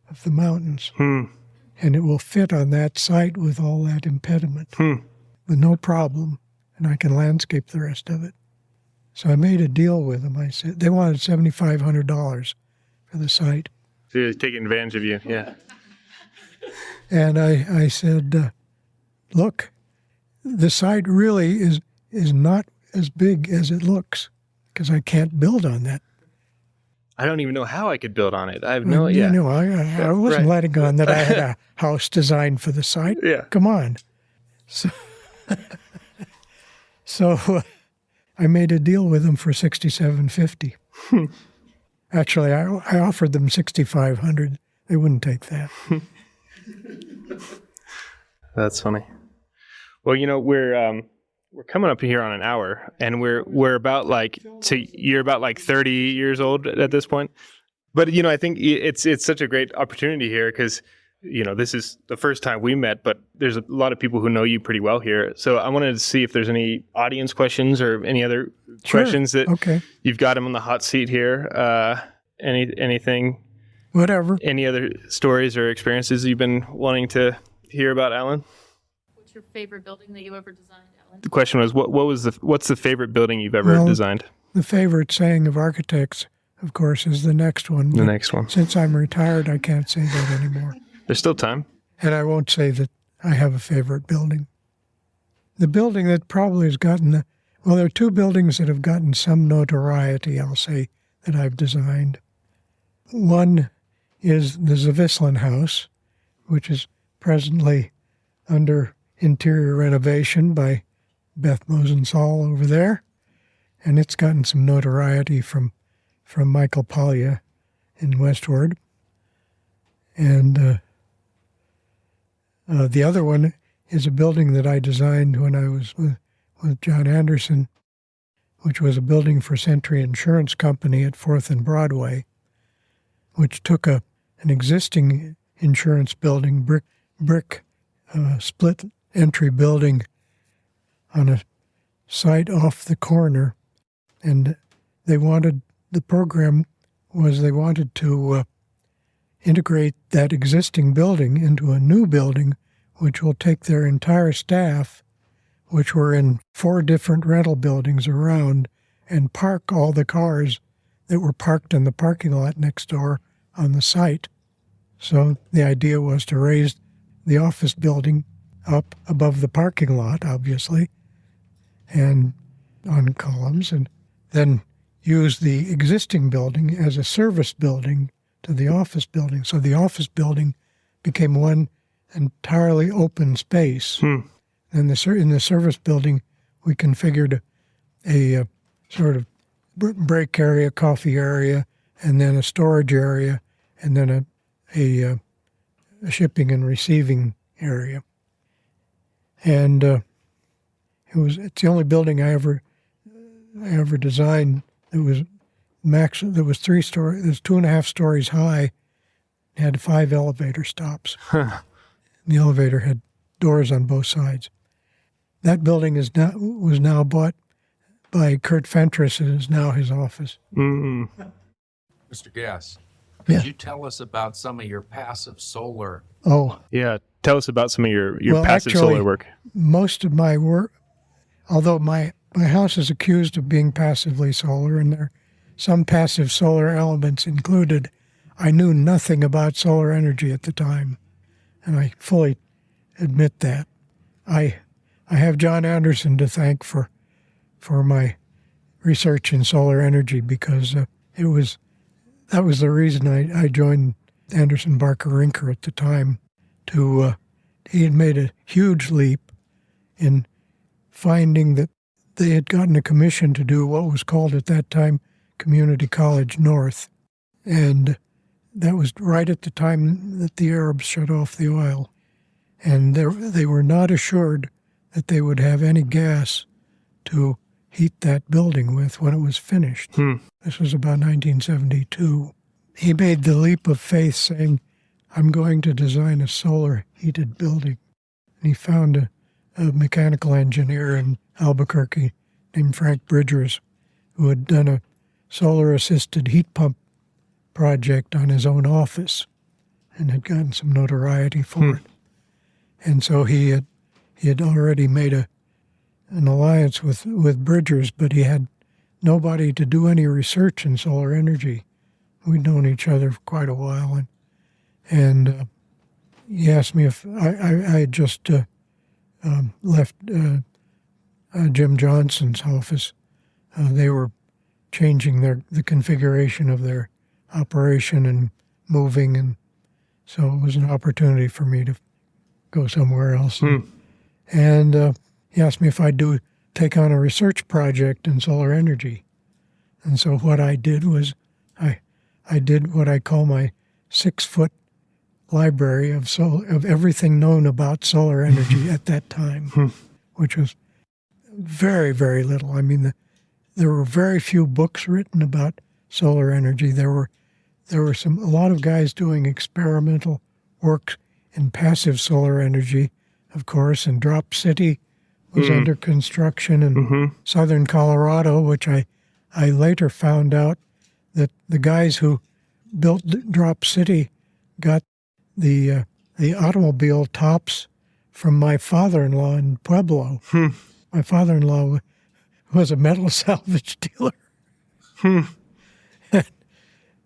of the mountains. And it will fit on that site with all that impediment with no problem, and I can landscape the rest of it. So I made a deal with them. I said they wanted $7,500 for the site. So you're taking advantage of you, yeah. And I said, look, the site really is not as big as it looks, because I can't build on that. I don't even know how I could build on it. I have no idea. I wasn't letting on that I had a house designed for the site. Yeah. Come on. So I made a deal with them for $6,750. Actually, I offered them $6,500. They wouldn't take that. That's funny. Well, we're coming up here on an hour, and we're about you're about 30 years old at this point. But I think it's such a great opportunity here because this is the first time we met, but there's a lot of people who know you pretty well here. So I wanted to see if there's any audience questions or any other questions that you've got him on the hot seat here. Anything, whatever. Any other stories or experiences you've been wanting to hear about, Alan? What's your favorite building that you ever designed, Alan? The question was, what's the favorite building you've ever designed? The favorite saying of architects, of course, is the next one. The next one. Since I'm retired, I can't say that anymore. There's still time. And I won't say that I have a favorite building. the building that probably has gotten well, there are two buildings that have gotten some notoriety, I'll say, that I've designed. One is the Zavislin House, which is presently under interior renovation by Beth Mosensall over there, and it's gotten some notoriety from Michael Paglia in Westward. And the other one is a building that I designed when I was with John Anderson, which was a building for Century Insurance Company at 4th and Broadway, which took an existing insurance building, brick split entry building on a site off the corner, and they wanted to integrate that existing building into a new building, which will take their entire staff, which were in 4 different rental buildings around, and park all the cars that were parked in the parking lot next door on the site. So the idea was to raise the office building up above the parking lot, obviously, and on columns, and then use the existing building as a service building to the office building. So the office building became one entirely open space. And in the service building, we configured a sort of break area, coffee area, and then a storage area, and then a shipping and receiving area. And it's the only building I ever designed that was that was 3 stories. It was 2.5 stories high. It had 5 elevator stops. The elevator had doors on both sides. That building was now bought by Kurt Fentress, and is now his office. Mr. Gass, could Yeah. you tell us about some of your passive solar? Oh, Yeah. Tell us about some of your Well, passive actually, solar work. most of my work, although my house is accused of being passively solar, and there are some passive solar elements included, I knew nothing about solar energy at the time, and I fully admit that. I have John Anderson to thank for my research in solar energy, because that was the reason I joined Anderson Barker Rinker at the time. He had made a huge leap in finding that they had gotten a commission to do what was called at that time Community College North, and that was right at the time that the Arabs shut off the oil, and they were not assured that they would have any gas to heat that building with when it was finished. This was about 1972. He made the leap of faith, saying, I'm going to design a solar heated building. And he found a mechanical engineer in Albuquerque named Frank Bridgers, who had done a solar-assisted heat pump project on his own office and had gotten some notoriety for it. And so he had already made an alliance with Bridgers, but he had nobody to do any research in solar energy. We'd known each other for quite a while, and he asked me if I had just left Jim Johnson's office. They were changing the configuration of their operation and moving, and so it was an opportunity for me to go somewhere else. And he asked me if I'd take on a research project in solar energy. And so what I did was I did what I call my 6-foot library of everything known about solar energy at that time, which was very, very little. I mean, there were very few books written about solar energy. There were a lot of guys doing experimental work in passive solar energy, of course, and Drop City was under construction in southern Colorado, which I later found out that the guys who built Drop City got the automobile tops from my father-in-law in Pueblo. My father-in-law was a metal salvage dealer.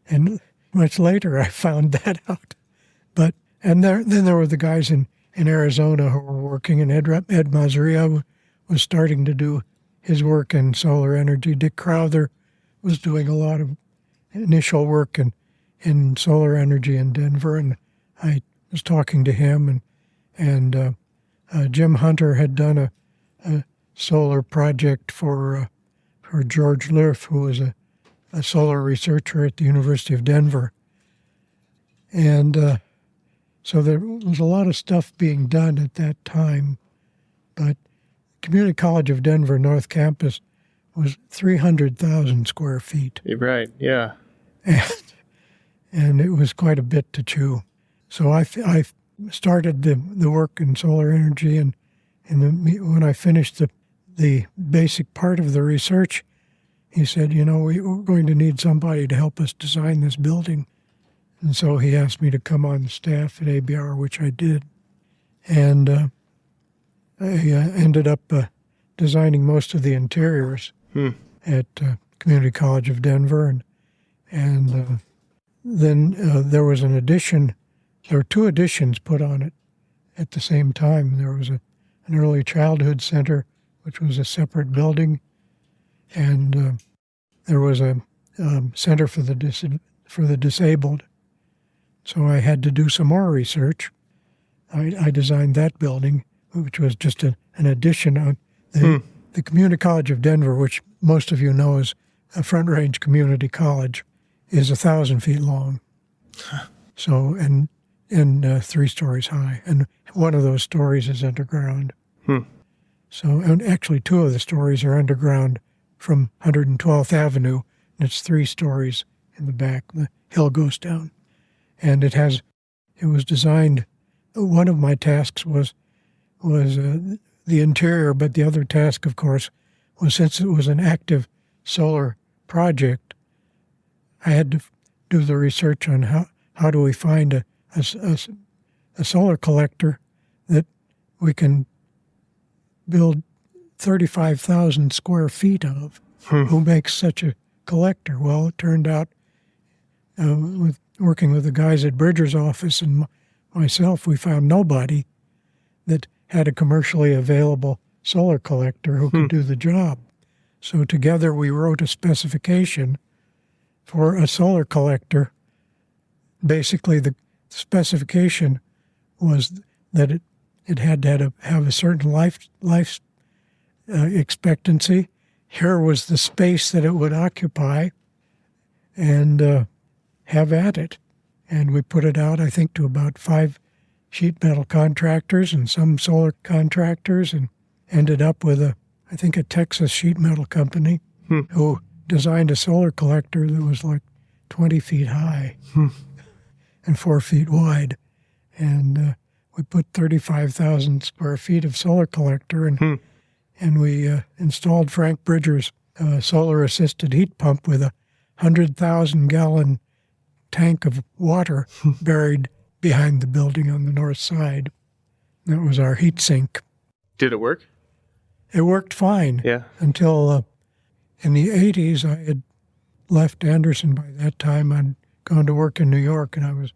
And much later I found that out. Then there were the guys in Arizona who were working, and Ed Mazria was starting to do his work in solar energy. Dick Crowther was doing a lot of initial work in solar energy in Denver, and I was talking to him, and Jim Hunter had done a solar project for George Lurf, who was a solar researcher at the University of Denver. And so there was a lot of stuff being done at that time, but Community College of Denver North Campus was 300,000 square feet. You're right, yeah. And it was quite a bit to chew. So I started the work in solar energy, and when I finished the basic part of the research, he said, we're going to need somebody to help us design this building. And so he asked me to come on the staff at ABR, which I did. And I ended up designing most of the interiors at Community College of Denver. And then there was an addition. There were two additions put on it at the same time. There was an early childhood center, which was a separate building, and there was a center for the disabled. So I had to do some more research. I designed that building, which was just an addition on the Community College of Denver, which most of you know is a Front Range Community College, is 1,000 feet long. So and 3 stories high, and one of those stories is underground. So, and actually 2 of the stories are underground from 112th Avenue, and it's 3 stories in the back. The hill goes down, and it was designed. One of my tasks was the interior, but the other task, of course, was, since it was an active solar project, I had to do the research on how do we find a solar collector that we can build 35,000 square feet of. Who makes such a collector? Well, it turned out, with working with the guys at Bridger's office and myself, we found nobody that had a commercially available solar collector who could do the job. So together we wrote a specification for a solar collector. Basically, the specification was that it had to have a certain life expectancy. Here was the space that it would occupy, and have at it. And we put it out, I think, to about 5 sheet metal contractors and some solar contractors, and ended up with a Texas sheet metal company who designed a solar collector that was like 20 feet high and 4 feet wide. And we put 35,000 square feet of solar collector, and we installed Frank Bridger's solar-assisted heat pump with a 100,000-gallon tank of water buried behind the building on the north side. That was our heat sink. Did it work? It worked fine. Yeah. Until in the 80s, I had left Anderson by that time. I'd gone to work in New York, and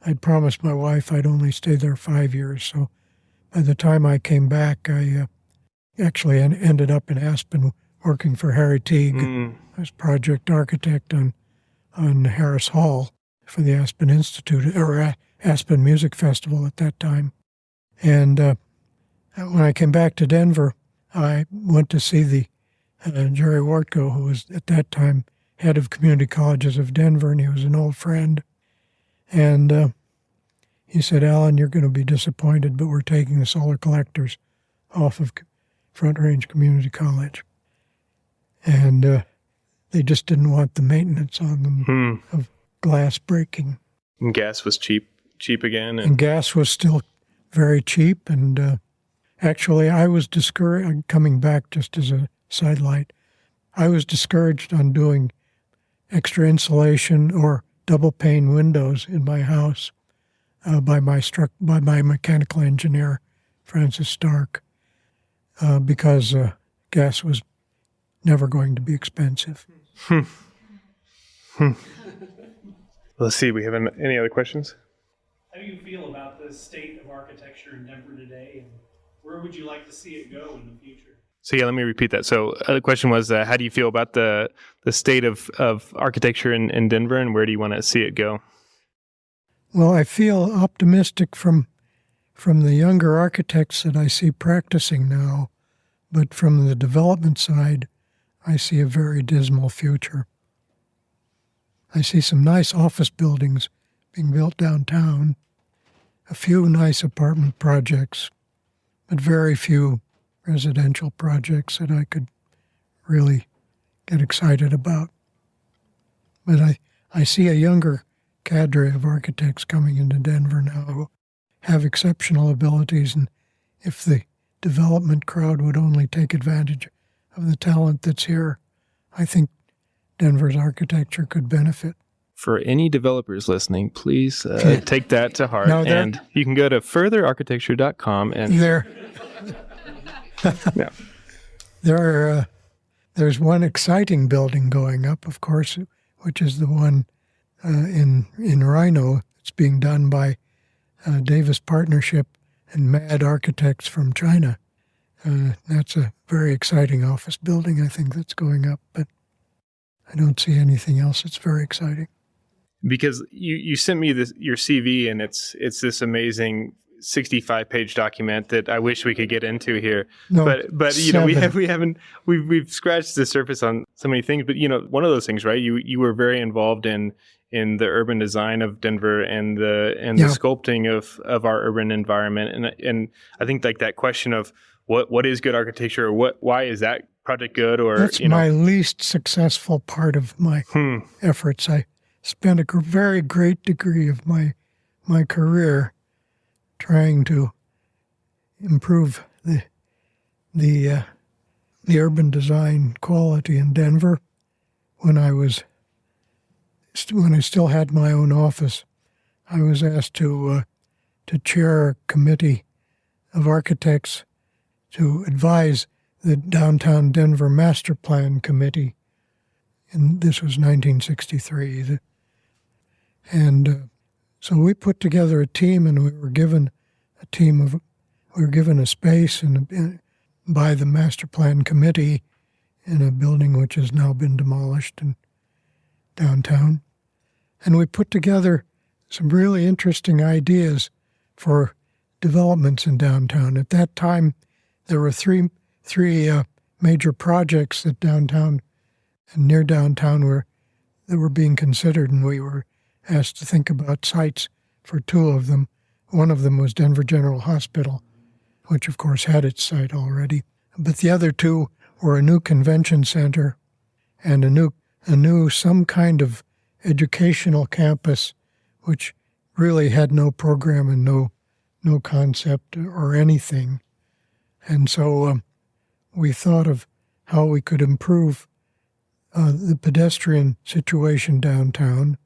I'd promised my wife I'd only stay there 5 years. So by the time I came back, I actually ended up in Aspen working for Harry Teague. I was project architect on Harris Hall for the Aspen Institute, or Aspen Music Festival at that time. And when I came back to Denver, I went to see the Jerry Wartko, who was at that time head of Community Colleges of Denver, and he was an old friend. And he said, "Alan, you're going to be disappointed, but we're taking the solar collectors off of Front Range Community College." And they just didn't want the maintenance on them of glass breaking. And gas was cheap again. And gas was still very cheap. And actually, I was discouraged, coming back just as a sidelight, I was discouraged on doing extra insulation or double pane windows in my house by my mechanical engineer, Francis Stark, because gas was never going to be expensive. Let's see, we have any other questions? How do you feel about the state of architecture in Denver today, and where would you like to see it go in the future? So yeah, let me repeat that. So the question was, how do you feel about the state of architecture in Denver, and where do you want to see it go? Well, I feel optimistic from the younger architects that I see practicing now, but from the development side, I see a very dismal future. I see some nice office buildings being built downtown, a few nice apartment projects, but very few residential projects that I could really get excited about. But I see a younger cadre of architects coming into Denver now who have exceptional abilities, and if the development crowd would only take advantage of the talent that's here, I think Denver's architecture could benefit. For any developers listening, please take that to heart. No, and you can go to furtherarchitecture.com and yeah. There's one exciting building going up, of course, which is the one in Rhino. It's being done by Davis Partnership and Mad Architects from China. That's a very exciting office building, I think, that's going up, but I don't see anything else that's very exciting. Because you sent me your CV, and it's this amazing 65-page document that I wish we could get into here. No, but you know, we've scratched the surface on so many things. But you know, one of those things, right? You were very involved in the urban design of Denver and the sculpting of our urban environment. And I think like that question of what is good architecture, or why is that project good, or that's my least successful part of my efforts. I spent a very great degree of my career trying to improve the urban design quality in Denver. When I still had my own office, I was asked to chair a committee of architects to advise the Downtown Denver Master Plan Committee, and this was 1963. And so we put together a team, and we were given a space by the Master Plan Committee in a building which has now been demolished in downtown. And we put together some really interesting ideas for developments in downtown. At that time, there were three major projects that downtown and near downtown that were being considered, and we were asked to think about sites for two of them. One of them was Denver General Hospital, which of course had its site already. But the other two were a new convention center and a new some kind of educational campus, which really had no program and no concept or anything. And so we thought of how we could improve the pedestrian situation downtown,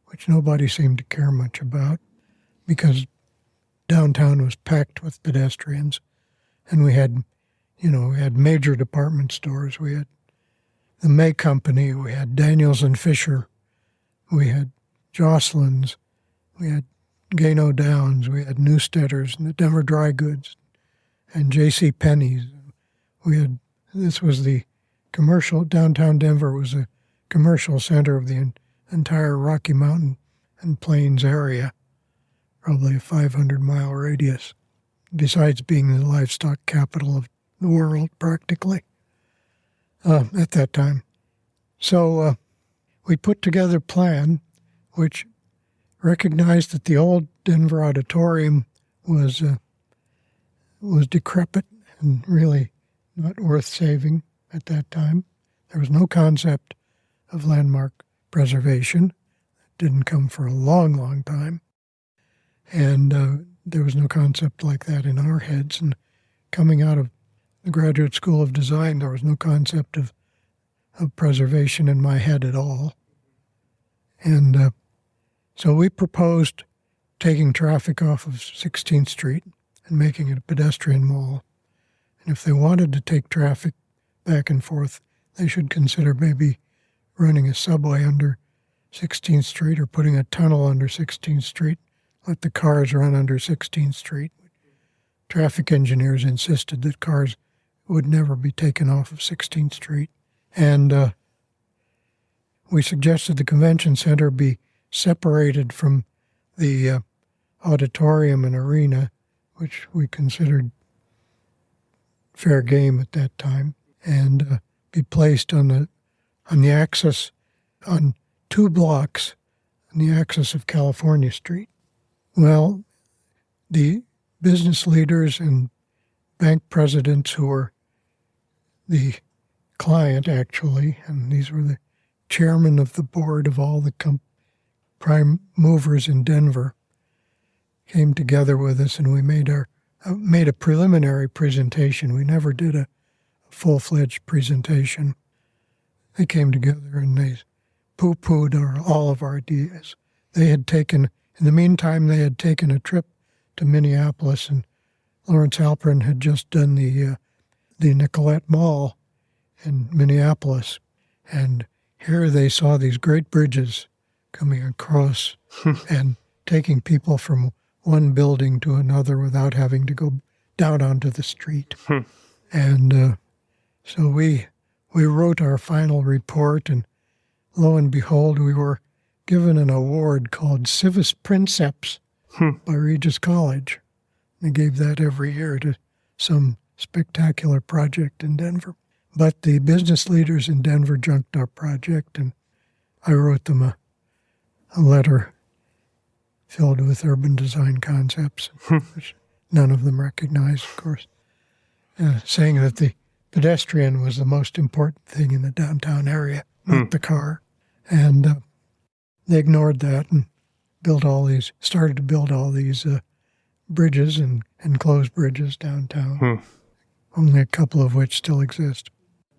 which nobody seemed to care much about, because downtown was packed with pedestrians. And we had major department stores. We had the May Company, we had Daniels and Fisher, we had Jocelyn's, we had Gano Downs, we had Newstetter's and the Denver Dry Goods, and J.C. Penney's. This was the commercial, downtown Denver was a commercial center of the entire Rocky Mountain and Plains area, probably a 500-mile radius, besides being the livestock capital of the world, practically, at that time. So we put together a plan which recognized that the old Denver Auditorium was decrepit and really not worth saving at that time. There was no concept of landmark preservation. It didn't come for a long, long time. And there was no concept like that in our heads. And coming out of the Graduate School of Design, there was no concept of preservation in my head at all. And so we proposed taking traffic off of 16th Street and making it a pedestrian mall. And if they wanted to take traffic back and forth, they should consider maybe running a subway under 16th Street or putting a tunnel under 16th Street, let the cars run under 16th Street. Traffic engineers insisted that cars would never be taken off of 16th Street. And we suggested the convention center be separated from the auditorium and arena, which we considered fair game at that time, and be placed on the axis, on 2 blocks on the axis of California Street. Well, the business leaders and bank presidents who were the client, actually, and these were the chairman of the board of all the prime movers in Denver, came together with us, and we made a preliminary presentation. We never did a full-fledged presentation. They came together and they poo-pooed all of our ideas. In the meantime, they had taken a trip to Minneapolis, and Lawrence Halpern had just done the Nicollet Mall in Minneapolis. And here they saw these great bridges coming across and taking people from one building to another without having to go down onto the street. And so we wrote our final report, and lo and behold, we were given an award called Civis Princeps by Regis College. They gave that every year to some spectacular project in Denver. But the business leaders in Denver junked our project, and I wrote them a letter filled with urban design concepts, which none of them recognized, of course, saying that the pedestrian was the most important thing in the downtown area, not the car. And they ignored that and started to build all these bridges and enclosed bridges downtown, only a couple of which still exist.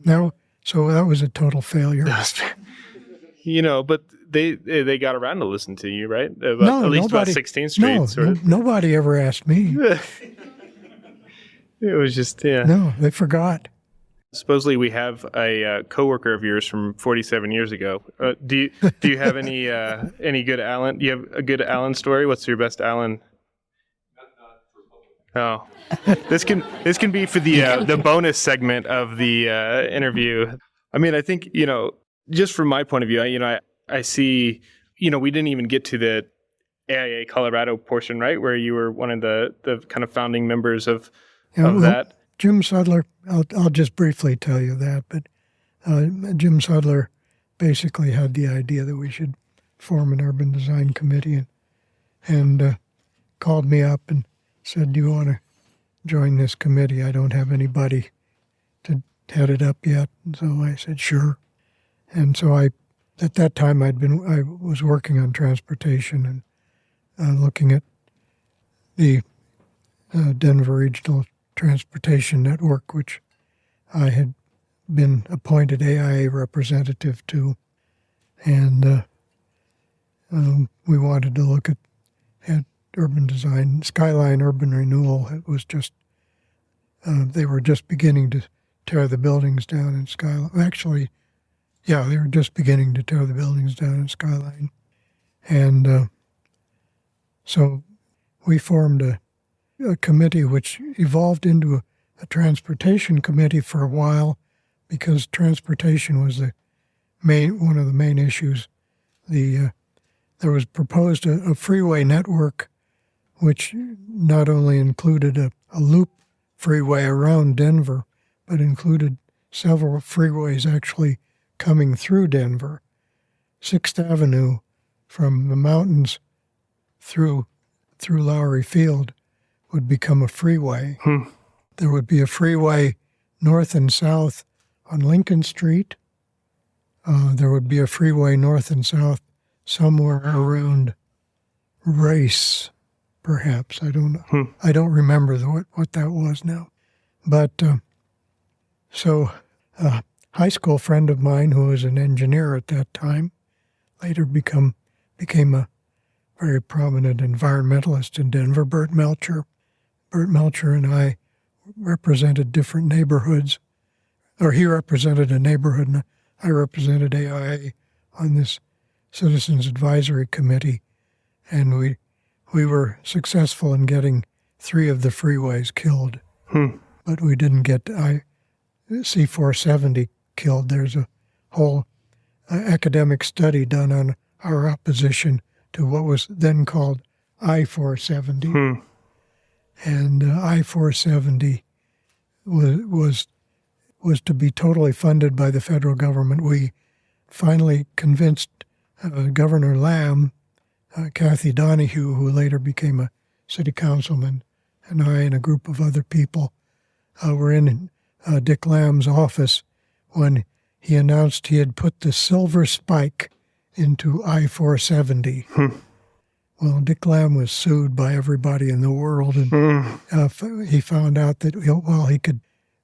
So that was a total failure. But they got around to listen to you, right? No, at least about 16th Street. No, nobody ever asked me. It was just, yeah. No, they forgot. Supposedly we have a coworker of yours from 47 years ago. Do you have any good Alan? Do you have a good Alan story? What's your best Alan? Oh, this can be for the bonus segment of the interview. I mean, I think, just from my point of view, I see, we didn't even get to the AIA Colorado portion, right? Where you were one of the kind of founding members of that. Jim Sudler, I'll just briefly tell you that, but Jim Sudler basically had the idea that we should form an urban design committee and called me up and said, "Do you want to join this committee? I don't have anybody to head it up yet." And so I said, "Sure." And so at that time I was working on transportation and looking at the Denver Regional Transportation Network, which I had been appointed AIA representative to, and we wanted to look at urban design, Skyline Urban Renewal. It was just they were just beginning to tear the buildings down in Skyline. Actually, yeah, they were just beginning to tear the buildings down in Skyline, and so we formed a committee which evolved into a transportation committee for a while, because transportation was one of the main issues. There was proposed a freeway network which not only included a loop freeway around Denver, but included several freeways actually coming through Denver. 6th Avenue from the mountains through Lowry Field would become a freeway. There would be a freeway north and south on Lincoln Street. There would be a freeway north and south somewhere around Race, perhaps. I don't know. I don't remember what that was now. But so a high school friend of mine who was an engineer at that time later became a very prominent environmentalist in Denver, Bert Melcher. Bert Melcher and I represented different neighborhoods, or he represented a neighborhood and I represented AIA on this Citizens Advisory Committee, and we were successful in getting 3 of the freeways killed. But we didn't get C-470 killed. There's a whole academic study done on our opposition to what was then called I-470. And I-470 was to be totally funded by the federal government. We finally convinced Governor Lamb, Kathy Donahue, who later became a city councilman, and I and a group of other people were in Dick Lamb's office when he announced he had put the silver spike into I-470. Well, Dick Lamb was sued by everybody in the world, and he found out that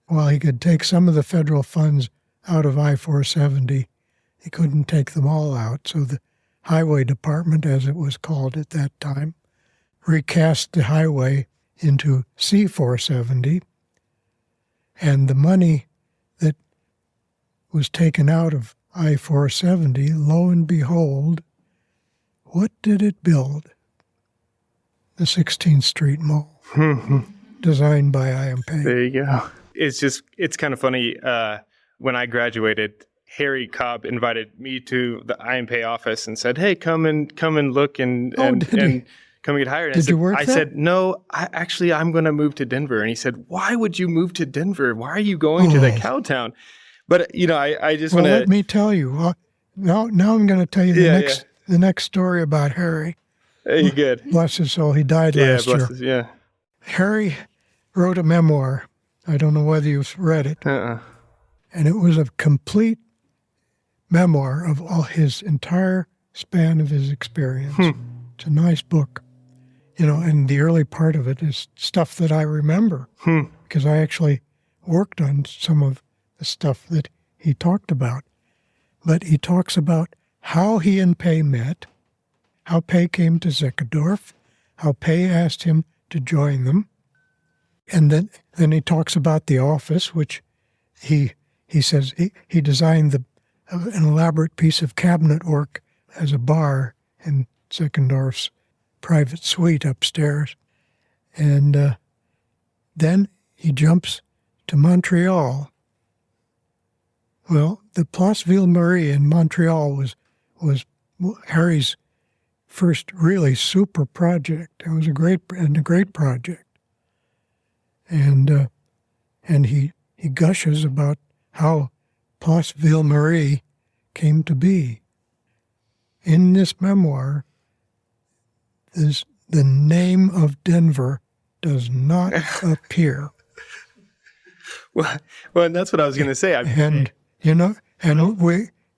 while he could take some of the federal funds out of I-470, he couldn't take them all out. So the Highway Department, as it was called at that time, recast the highway into C-470, and the money that was taken out of I-470, lo and behold, what did it build? The 16th Street Mall, designed by I.M. Pei. There you go. It's kind of funny. When I graduated, Harry Cobb invited me to the I.M. Pei office and said, "Hey, come and look and come and get hired." Did you work there? I said, "No, I'm going to move to Denver." And he said, "Why would you move to Denver? Why are you going to the cow town?" But I just want to let me tell you. Now I'm going to tell you the next story about Harry. You're good. Bless his soul. He died last year. Harry wrote a memoir. I don't know whether you've read it. And it was a complete memoir of all his entire span of his experience. It's a nice book. And the early part of it is stuff that I remember because I actually worked on some of the stuff that he talked about. But he talks about how he and Pei met, how Pei came to Zeckendorf, how Pei asked him to join them. And then he talks about the office, which he says he designed an elaborate piece of cabinet work as a bar in Zeckendorf's private suite upstairs. And then he jumps to Montreal. Well, the Place Ville-Marie in Montreal was Harry's first really super project. It was a great project. And he gushes about how Place Ville-Marie came to be. In this memoir, the name of Denver does not appear. Well, and that's what I was going to say.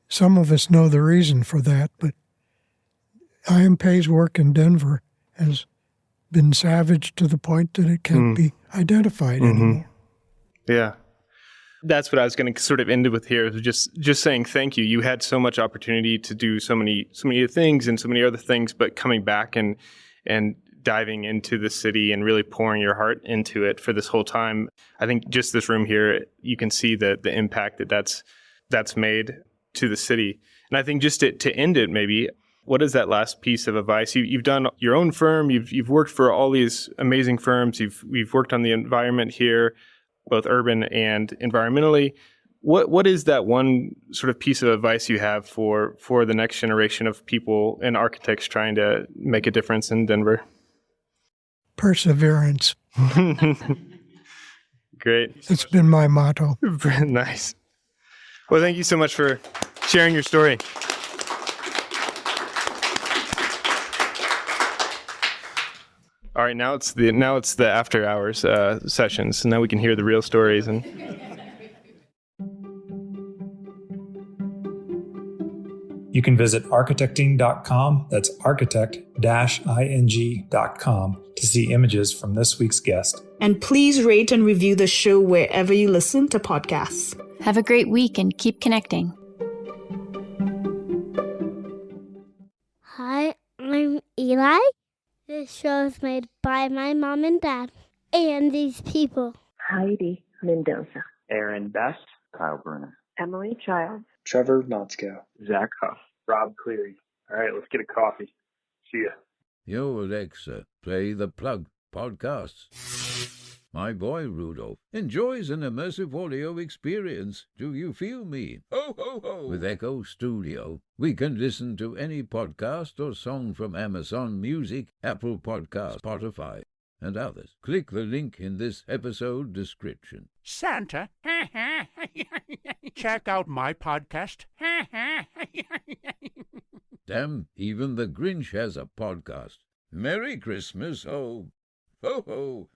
Some of us know the reason for that, but I.M. Pei's work in Denver has been savaged to the point that it can't be identified anymore. Yeah. That's what I was going to sort of end with here, is just saying thank you. You had so much opportunity to do so many things and so many other things, but coming back and diving into the city and really pouring your heart into it for this whole time. I think just this room here, you can see the impact that's made to the city. And I think just to end it, maybe, what is that last piece of advice? You've done your own firm. You've worked for all these amazing firms. We've worked on the environment here, both urban and environmentally. What is that one sort of piece of advice you have for the next generation of people and architects trying to make a difference in Denver? Perseverance. Great. It's been my motto. Nice. Well, thank you so much for sharing your story. All right, now it's the after hours sessions, so now we can hear the real stories. And You can visit architecting.com, that's architect-ing.com, to see images from this week's guest. And please rate and review the show wherever you listen to podcasts. Have a great week and keep connecting. Hi, I'm Eli. This show is made by my mom and dad and these people. Heidi Mendoza. Aaron Best. Kyle Bruner. Emily Childs. Trevor Motzko. Zach Huff. Rob Cleary. All right, let's get a coffee. See ya. Yo, Alexa, play the Plug podcast. My boy Rudolph enjoys an immersive audio experience. Do you feel me? Ho, ho, ho! With Echo Studio, we can listen to any podcast or song from Amazon Music, Apple Podcasts, Spotify, and others. Click the link in this episode description. Santa, check out my podcast. Damn, even the Grinch has a podcast. Merry Christmas, ho! Ho, ho!